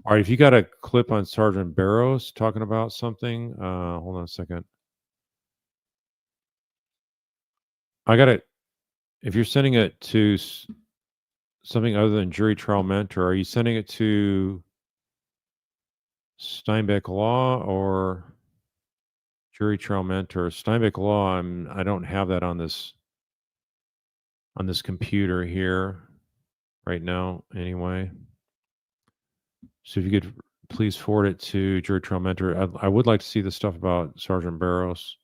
All right, if you got a clip on Sergeant Barrows talking about something, hold on a second. I got it. If you're sending it to something other than Jury Trial Mentor, are you sending it to Steinbeck Law or Jury trial mentor. Steinbeck law. I don't have that on this computer here right now anyway. So if you could please forward it to jury trial mentor. I would like to see the stuff about Sergeant Barros.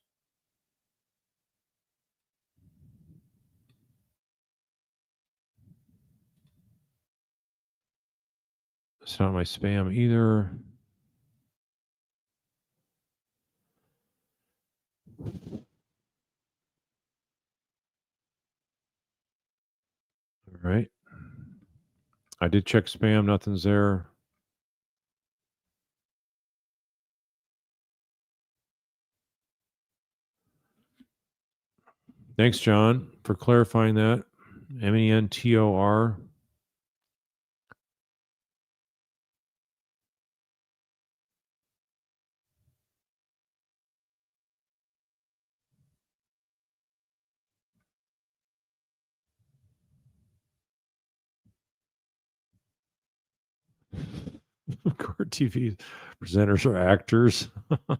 It's not my spam either. All right. I did check spam. Nothing's there. Thanks, John, for clarifying that. mentor. Court TV presenters are actors. All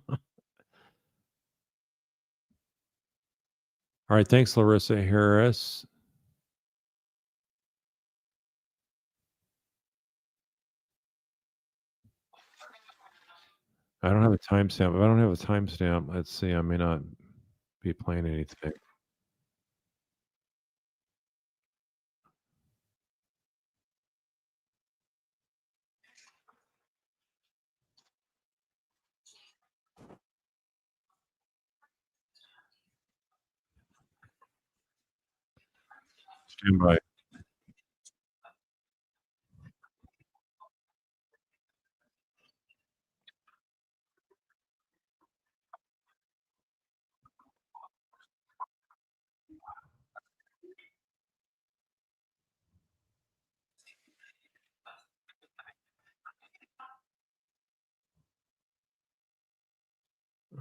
right. Thanks, Larissa Harris. I don't have a timestamp. If I don't have a timestamp, let's see. I may not be playing anything. Stand by.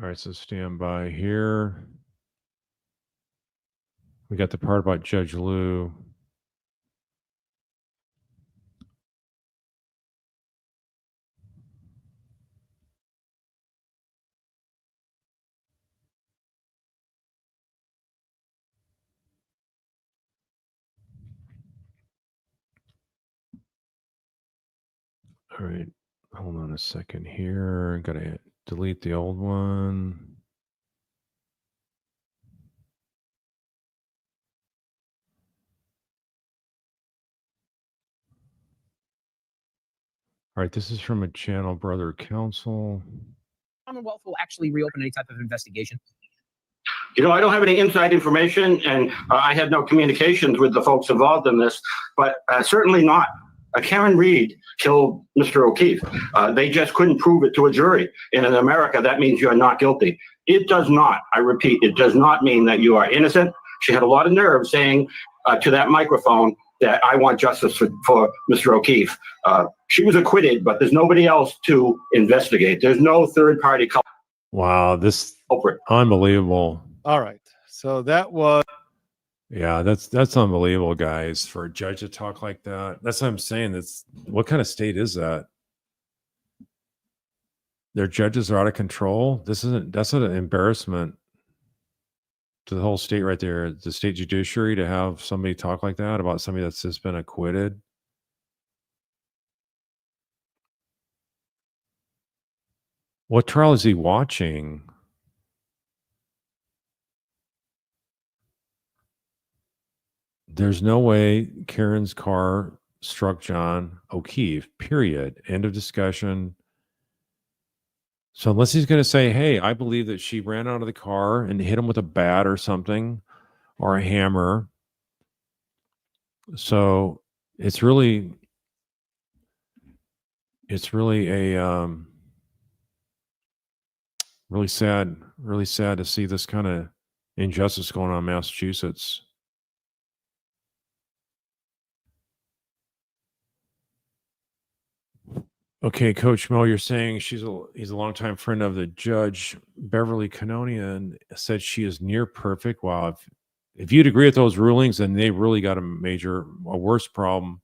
All right, so stand by here. We got the part about Judge Lou. All right, hold on a second here. Got to delete the old one. All right, this is from a channel, Brother Counsel. Commonwealth will actually reopen any type of investigation? You know, I don't have any inside information, and I had no communications with the folks involved in this, but certainly not. Karen Reed killed Mr. O'Keefe. They just couldn't prove it to a jury. And in America, that means you're not guilty. It does not, I repeat, it does not mean that you are innocent. She had a lot of nerve saying to that microphone that I want justice for Mr. O'Keefe. She was acquitted, but there's nobody else to investigate. There's no third-party culprit. Wow, this unbelievable. All right. So that was. Yeah, that's unbelievable, guys, for a judge to talk like that. That's what I'm saying. That's what kind of state is that? Their judges are out of control. That's an embarrassment to the whole state right there. The state judiciary to have somebody talk like that about somebody that's just been acquitted. What trial is he watching? There's no way Karen's car struck John O'Keefe, period. End of discussion. So unless he's going to say, hey, I believe that she ran out of the car and hit him with a bat or something or a hammer. So it's really a really sad to see this kind of injustice going on in Massachusetts. Okay, Coach Mo, you're saying he's a longtime friend of the judge, Beverly Canonia, and said she is near perfect. Wow, if you'd agree with those rulings, then they really got a worse problem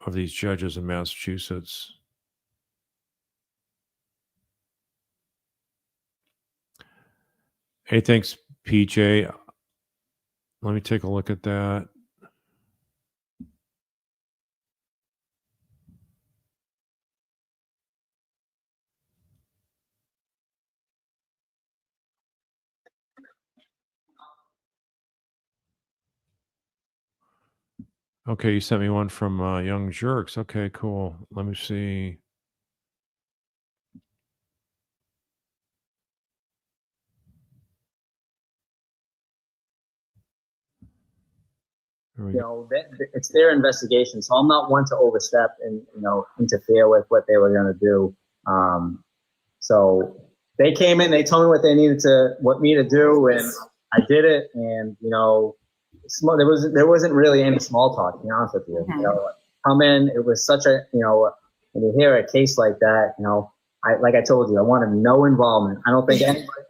of these judges in Massachusetts. Hey, thanks, PJ. Let me take a look at that. Okay, you sent me one from Young Jerks. Okay, cool. Let me see. There we You go. know, it's their investigation, so I'm not one to overstep and, you know, interfere with what they were going to do. So they came in, they told me what me to do, and I did it. And, you know, there wasn't really any small talk, to be honest with you. You know, come in, it was such a, you know, when you hear a case like that, you know, like I told you, I wanted no involvement. I don't think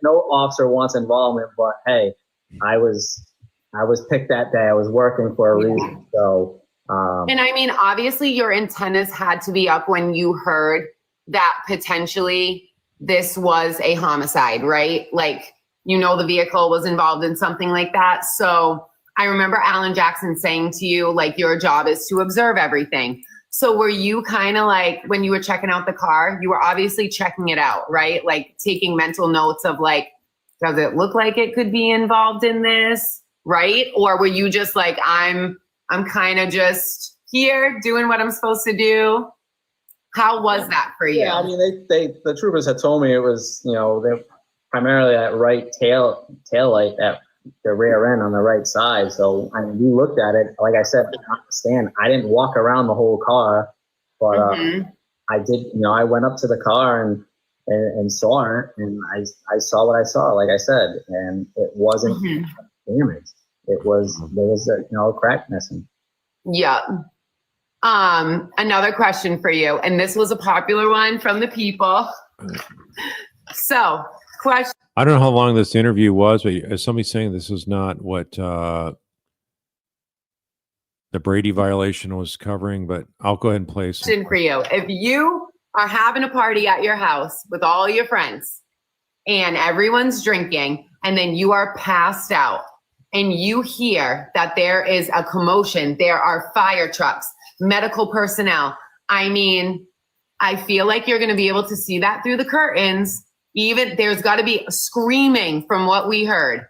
no officer wants involvement, but hey, I was picked that day. I was working for a reason. So, and I mean, obviously your antennas had to be up when you heard that potentially this was a homicide, right? Like, you know, the vehicle was involved in something like that. So I remember Alan Jackson saying to you, like, your job is to observe everything. So were you kind of like, when you were checking out the car, you were obviously checking it out, right? Like taking mental notes of like, does it look like it could be involved in this, right? Or were you just like, I'm kind of just here doing what I'm supposed to do? How was that for you? Yeah, I mean, the troopers had told me it was, you know, they're primarily that right tail light, that the rear end on the right side. So I mean, we looked at it. Like I said, I didn't walk around the whole car, but I did. You know, I went up to the car and saw it, and I saw what I saw. Like I said, and it wasn't damaged. There was a, you know, a crack missing. Yeah. Another question for you, and this was a popular one from the people. So, question. I don't know how long this interview was, but is somebody saying this is not what the Brady violation was covering? But I'll go ahead and play some. Question for you. If you are having a party at your house with all your friends and everyone's drinking, and then you are passed out and you hear that there is a commotion, there are fire trucks, medical personnel. I mean, I feel like you're going to be able to see that through the curtains. Even there's got to be screaming from what we heard.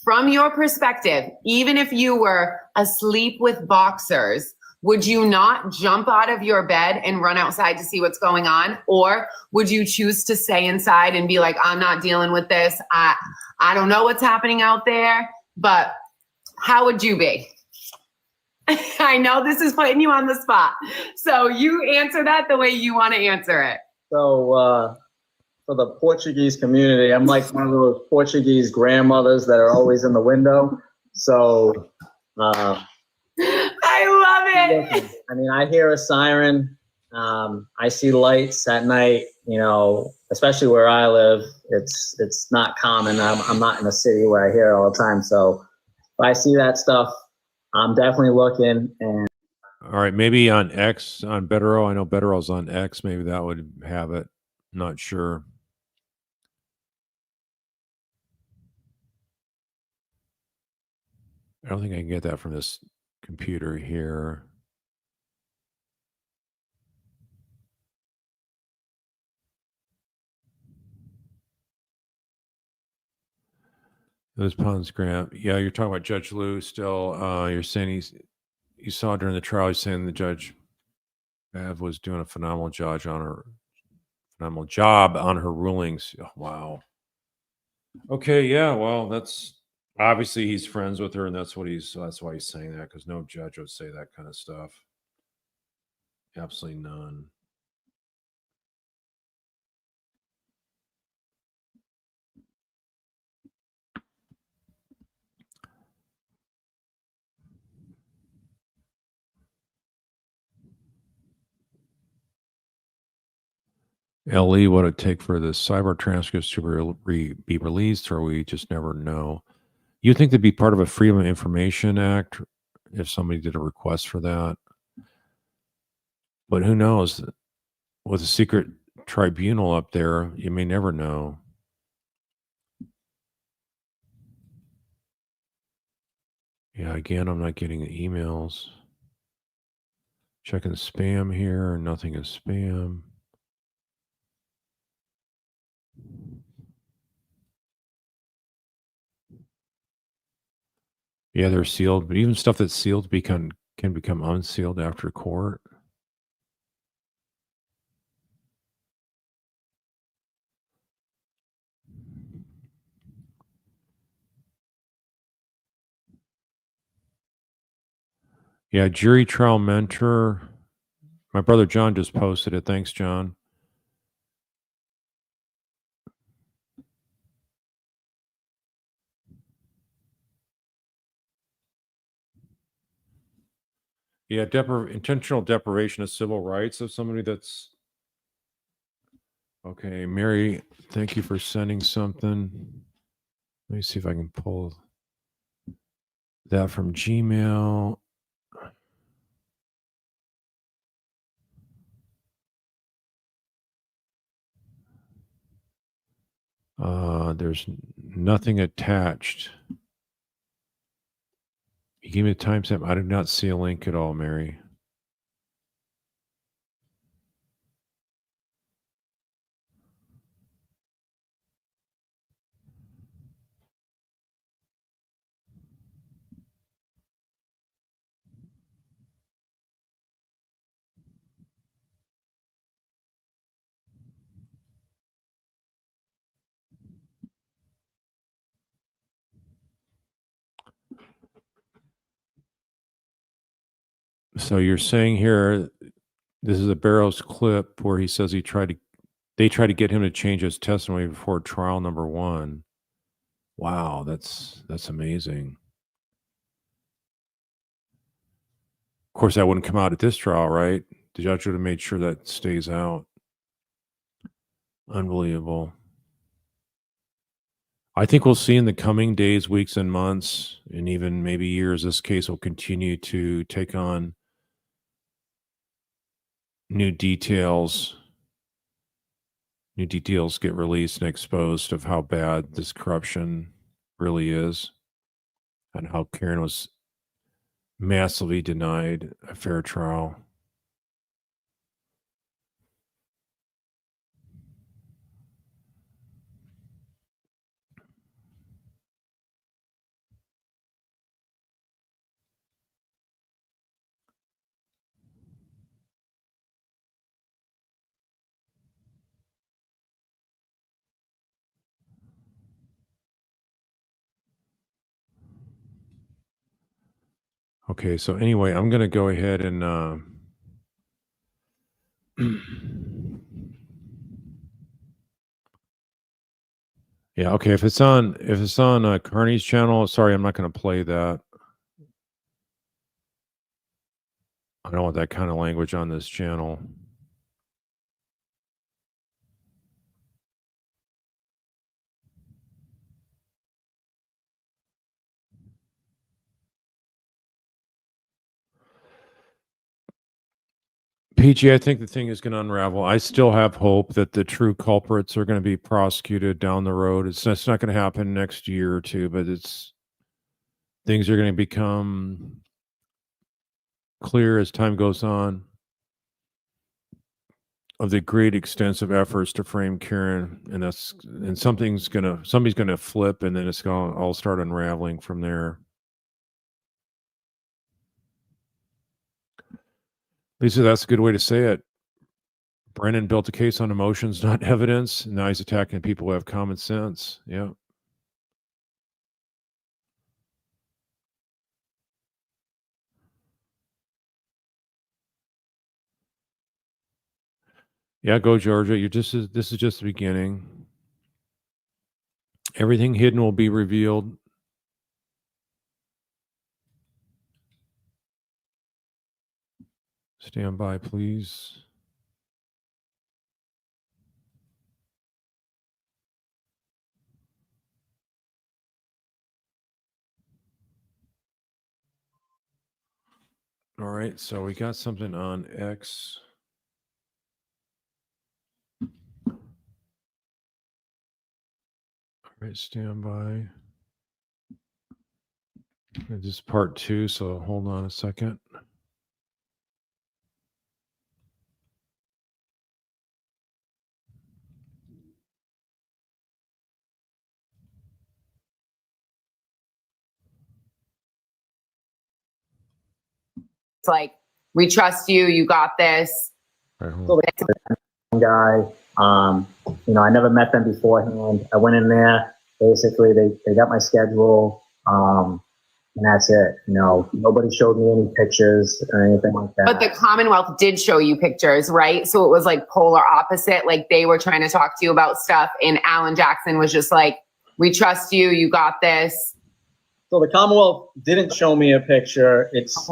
From your perspective, even if you were asleep with boxers, would you not jump out of your bed and run outside to see what's going on? Or would you choose to stay inside and be like, I'm not dealing with this. I don't know what's happening out there, but how would you be? I know this is putting you on the spot. So you answer that the way you want to answer it. So, for the Portuguese community, I'm like one of those Portuguese grandmothers that are always in the window. So, I love it. I mean, I hear a siren. I see lights at night, you know, especially where I live. It's not common. I'm not in a city where I hear it all the time. So if I see that stuff, I'm definitely looking. And all right, maybe on X, on Betero. I know Betero's on X. Maybe that would have it. Not sure. I don't think I can get that from this computer here. Those Ponds Grant. Yeah, you're talking about Judge Lou still. You're saying you saw during the trial, he's saying the Judge Bev was doing a phenomenal job on her rulings. Oh, wow. Okay, yeah, well, that's obviously he's friends with her, and that's why he's saying that, because no judge would say that kind of stuff. Absolutely none. LE, what would it take for the cyber transcripts to be released, or we just never know? You think they'd be part of a Freedom of Information Act if somebody did a request for that? But who knows? With a secret tribunal up there, you may never know. Yeah, again, I'm not getting the emails. Checking spam here. Nothing is spam. Yeah, they're sealed, but even stuff that's sealed can become unsealed after court. Yeah, jury trial mentor. My brother John just posted it. Thanks, John. Yeah, intentional deprivation of civil rights of somebody that's okay. Mary, thank you for sending something. Let me see if I can pull that from Gmail. There's nothing attached. You gave me a timestamp. I did not see a link at all, Mary. So you're saying here, this is a Barrows clip where he says they tried to get him to change his testimony before trial number 1. Wow, that's amazing. Of course, that wouldn't come out at this trial, right? The judge would have made sure that stays out. Unbelievable. I think we'll see in the coming days, weeks, and months, and even maybe years, this case will continue to take on new details. New details get released and exposed of how bad this corruption really is and how Karen was massively denied a fair trial. Okay, so anyway, I'm going to go ahead and yeah, okay. If it's on Carney's channel, sorry, I'm not going to play that. I don't want that kind of language on this channel. PG, I think the thing is going to unravel. I still have hope that the true culprits are going to be prosecuted down the road. It's not going to happen next year or two, but things are going to become clear as time goes on of the great extensive efforts to frame Karen, and somebody's gonna flip, and then it's gonna all start unraveling from there. Lisa, that's a good way to say it. Brennan built a case on emotions, not evidence. And now he's attacking people who have common sense. Yeah. Yeah, go Georgia. This is just the beginning. Everything hidden will be revealed. Stand by, please. All right, so we got something on X. All right, stand by. This is part 2, so hold on a second. It's like, we trust you. You got this. Guy, I never met them beforehand. I went in there. Basically, they got my schedule, and that's it. Nobody showed me any pictures or anything like that. But the Commonwealth did show you pictures, right? So it was like polar opposite. Like they were trying to talk to you about stuff, and Alan Jackson was just like, we trust you. You got this. So the Commonwealth didn't show me a picture. It's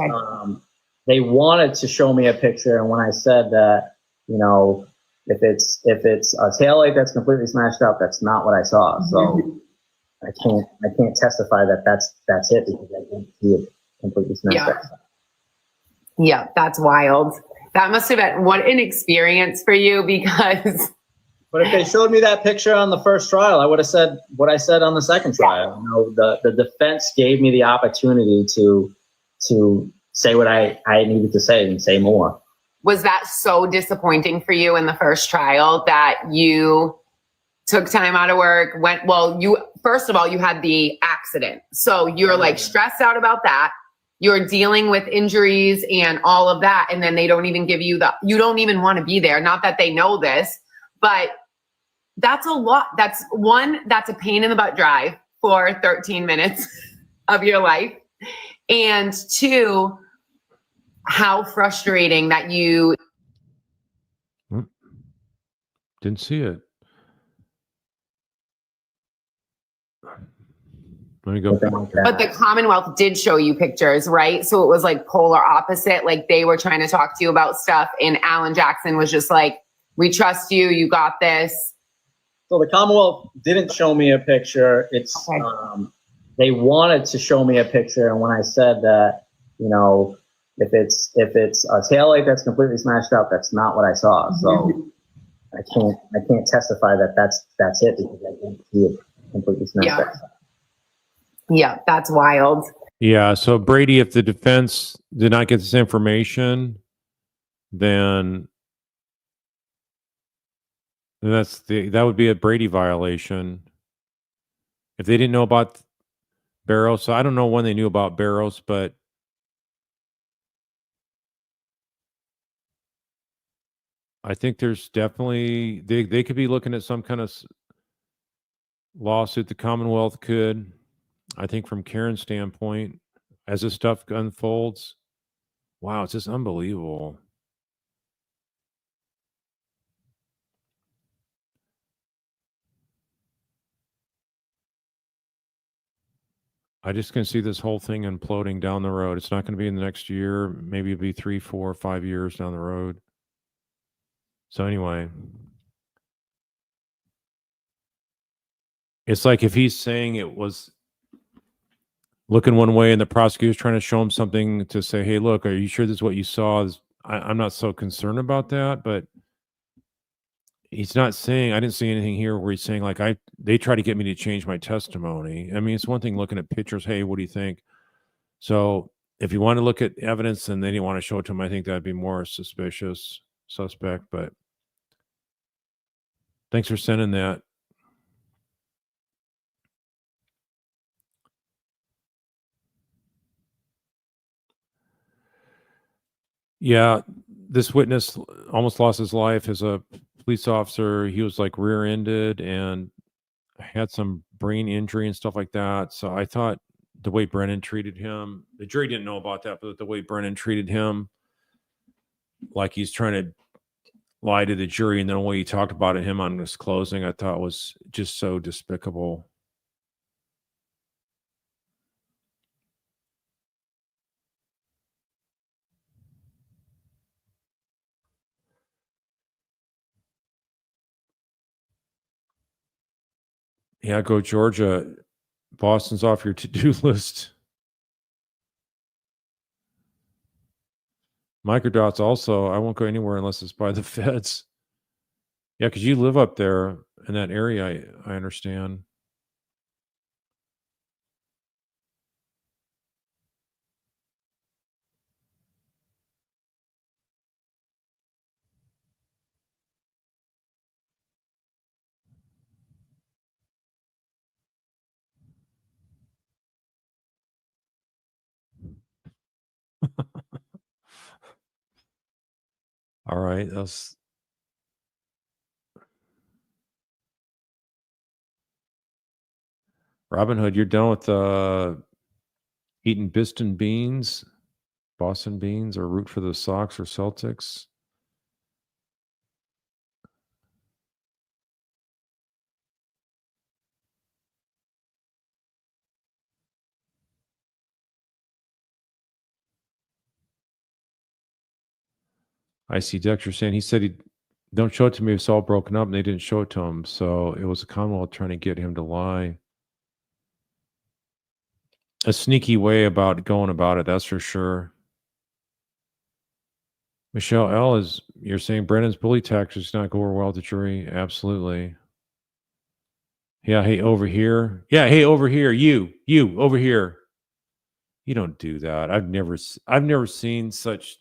they wanted to show me a picture, and when I said that, if it's a taillight that's completely smashed up, that's not what I saw. So I can't testify that that's it because I didn't see it completely smashed up. Yeah, that's wild. That must have been what an experience for you because. But if they showed me that picture on the first trial, I would have said what I said on the second trial. The defense gave me the opportunity to say what I needed to say and say more. Was that so disappointing for you in the first trial that you took time out of work, first of all, you had the accident. So you're like stressed out about that. You're dealing with injuries and all of that. And then they don't even give you you don't even want to be there. Not that they know this, but that's a lot. That's a pain in the butt drive for 13 minutes of your life. And 2, how frustrating that you didn't see it. Let me go back. But the Commonwealth did show you pictures, right? So it was like polar opposite. Like they were trying to talk to you about stuff, and Alan Jackson was just like, we trust you. You got this. So the Commonwealth didn't show me a picture. It's they wanted to show me a picture, and when I said that, if it's a taillight that's completely smashed up, that's not what I saw. So I can't testify that that's it because I didn't see it completely smashed up. Yeah, that's wild. Yeah, so Brady, if the defense did not get this information, then that would be a Brady violation. If they didn't know about Barrows, so I don't know when they knew about Barrows, but I think there's definitely they could be looking at some kind of lawsuit. The Commonwealth could, I think, from Karen's standpoint, as this stuff unfolds. Wow, it's just unbelievable. I just can see this whole thing imploding down the road. It's not going to be in the next year. Maybe it'll be 3, 4, 5 years down the road. So anyway, it's like if he's saying it was looking one way and the prosecutor's trying to show him something to say, hey, look, are you sure this is what you saw? I'm not so concerned about that, but he's not saying, I didn't see anything here where he's saying like, they try to get me to change my testimony. I mean, it's one thing looking at pictures. Hey, what do you think? So if you want to look at evidence and then you want to show it to him, I think that'd be more suspect, but thanks for sending that. Yeah, this witness almost lost his life as a police officer. He was like rear-ended and had some brain injury and stuff like that. So I thought the way Brennan treated him, the jury didn't know about that, but the way Brennan treated him, like he's trying to lie to the jury, and then the way he talked about him on his closing, I thought was just so despicable. Yeah, go Georgia. Boston's off your to-do list. Microdots also, I won't go anywhere unless it's by the feds. Yeah, because you live up there in that area, I understand. All right. That's Robin Hood. You're done with eating Boston beans, or root for the Sox or Celtics. I see Dexter saying he said he don't show it to me. It's all broken up, and they didn't show it to him. So it was a Commonwealth trying to get him to lie. A sneaky way about going about it, that's for sure. Michelle L. You're saying Brennan's bully tactics not go over well with the jury? Absolutely. Yeah, hey, over here. Yeah, hey, over here. You, over here. You don't do that. I've never seen such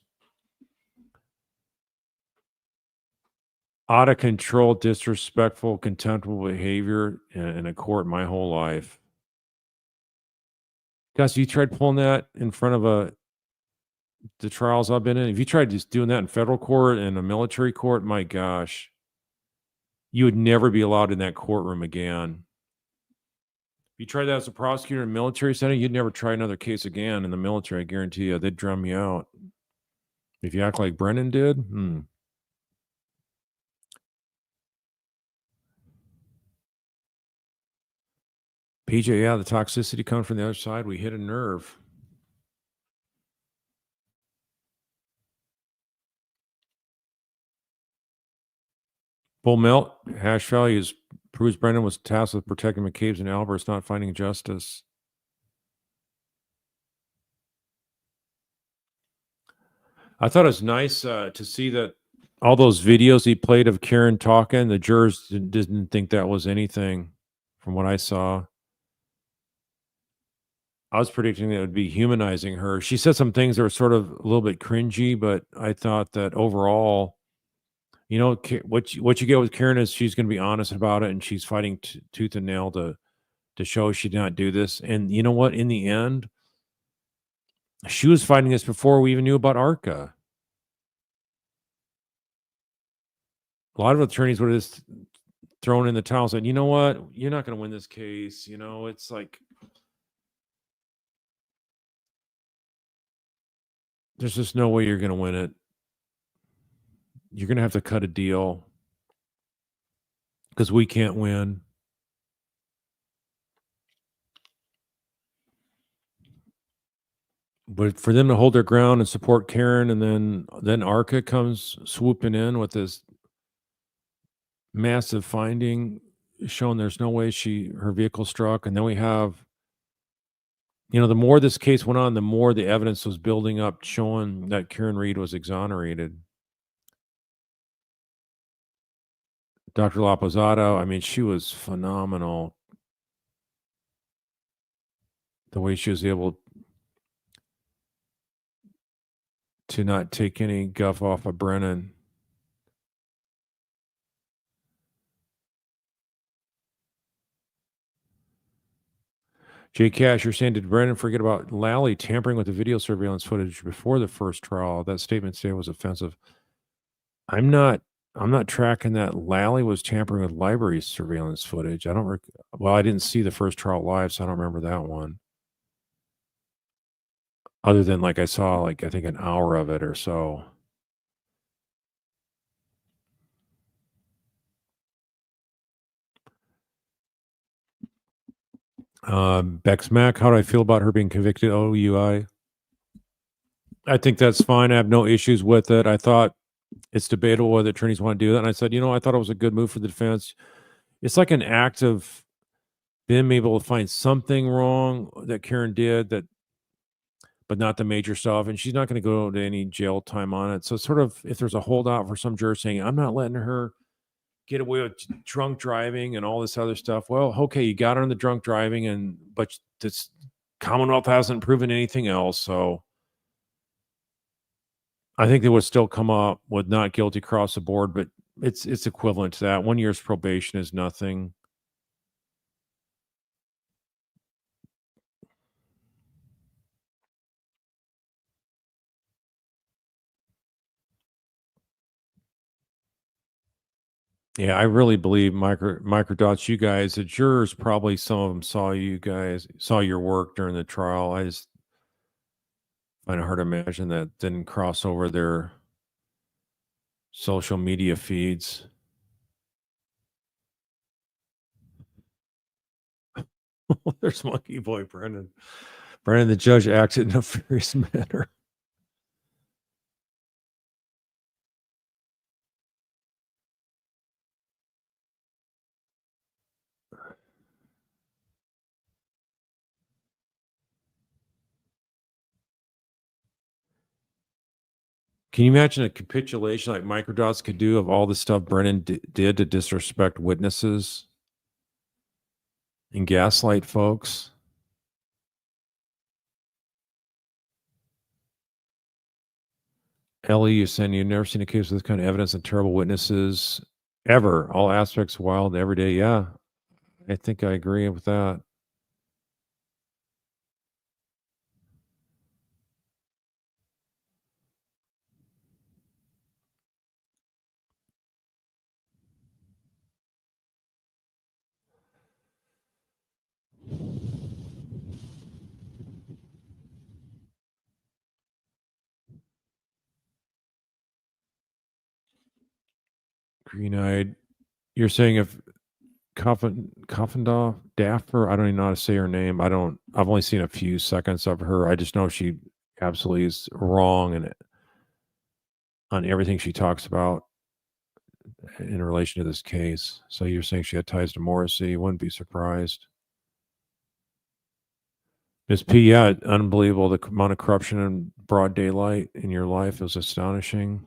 out of control, disrespectful, contemptible behavior in a court my whole life. Guys, you tried pulling that in front of the trials I've been in? If you tried just doing that in federal court and a military court, my gosh, you would never be allowed in that courtroom again. If you tried that as a prosecutor in a military setting, you'd never try another case again in the military. I guarantee you, they'd drum you out. If you act like Brennan did, PJ, yeah, the toxicity comes from the other side. We hit a nerve. Bull Melt, hash values proves Brennan was tasked with protecting McCabe's and Albert's, not finding justice. I thought it was nice to see that all those videos he played of Karen talking, the jurors didn't think that was anything from what I saw. I was predicting that it would be humanizing her. She said some things that were sort of a little bit cringy, but I thought that overall, what you get with Karen is she's going to be honest about it, and she's fighting tooth and nail to show she did not do this. And you know what? In the end, she was fighting this before we even knew about ARCA. A lot of attorneys would have just thrown in the towel and said, you know what? You're not going to win this case. It's like there's just no way you're going to win it. You're going to have to cut a deal because we can't win. But for them to hold their ground and support Karen, and then ARCA comes swooping in with this massive finding showing there's no way her vehicle struck. And then we have, the more this case went on, the more the evidence was building up showing that Karen Reed was exonerated. Dr. Laposado, I mean, she was phenomenal. The way she was able to not take any guff off of Brennan. Jay Cash, you're saying, did Brennan forget about Lally tampering with the video surveillance footage before the first trial? That statement today was offensive. I'm not tracking that Lally was tampering with library surveillance footage. I didn't see the first trial live, so I don't remember that one. Other than I saw I think an hour of it or so. Bex Mac, how do I feel about her being convicted OUI? I think that's fine. I have no issues with it. I thought it's debatable whether attorneys want to do that. And I said, I thought it was a good move for the defense. It's like an act of them able to find something wrong that Karen did, but not the major stuff. And she's not going to go to any jail time on it. So sort of, if there's a holdout for some juror saying, I'm not letting her get away with drunk driving and all this other stuff. Well, okay, you got her on the drunk driving, but this Commonwealth hasn't proven anything else. So I think they would still come up with not guilty across the board, but it's equivalent to that. 1 year's probation is nothing. Yeah, I really believe microdots. You guys, the jurors, probably some of them saw your work during the trial. I just find it hard to imagine that didn't cross over their social media feeds. There's Monkey Boy Brennan. Brennan, the judge acted in a furious manner. Can you imagine a capitulation like microdots could do of all the stuff Brennan did to disrespect witnesses and gaslight folks? Ellie, you're saying you've never seen a case with this kind of evidence and terrible witnesses ever. All aspects wild every day. Yeah, I think I agree with that. Green-eyed. You're saying if Coffendaw Daffer, I don't even know how to say her name. I've only seen a few seconds of her. I just know she absolutely is wrong on everything she talks about in relation to this case. So you're saying she had ties to Morrissey? Wouldn't be surprised. Ms. P, yeah, unbelievable. The amount of corruption in broad daylight in your life is astonishing.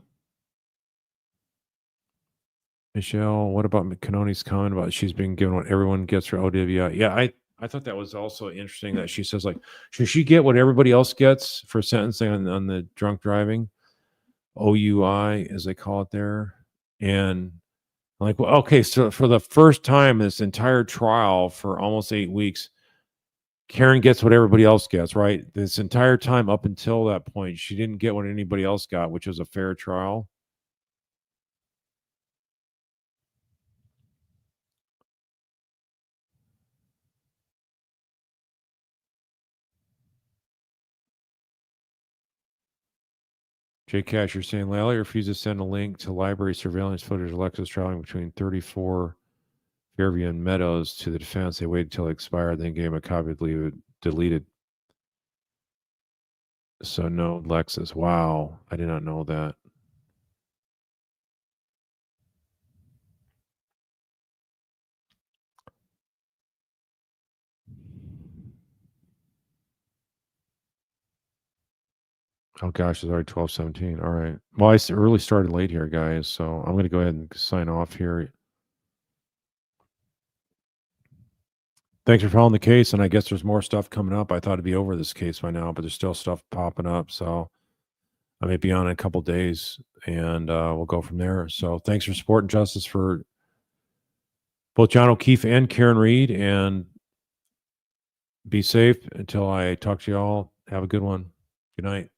Michelle, what about Canoni's comment about she's been given what everyone gets for OWI? Yeah, I thought that was also interesting that she says, like, should she get what everybody else gets for sentencing on the drunk driving? OUI, as they call it there. And I'm like, well, okay, so for the first time this entire trial for almost 8 weeks, Karen gets what everybody else gets, right? This entire time up until that point, she didn't get what anybody else got, which was a fair trial. Jay Cash, you're saying Lally refused to send a link to library surveillance footage of Alexis traveling between 34 Fairview and Meadows to the defense. They waited until it expired, then gave him a copy deleted. So no Lexus. Wow. I did not know that. Oh gosh, it's already 12:17. All right. Well, I really started late here, guys. So I'm going to go ahead and sign off here. Thanks for following the case. And I guess there's more stuff coming up. I thought it'd be over this case by now, but there's still stuff popping up. So I may be on in a couple days and we'll go from there. So thanks for supporting justice for both John O'Keefe and Karen Reed. And be safe until I talk to you all. Have a good one. Good night.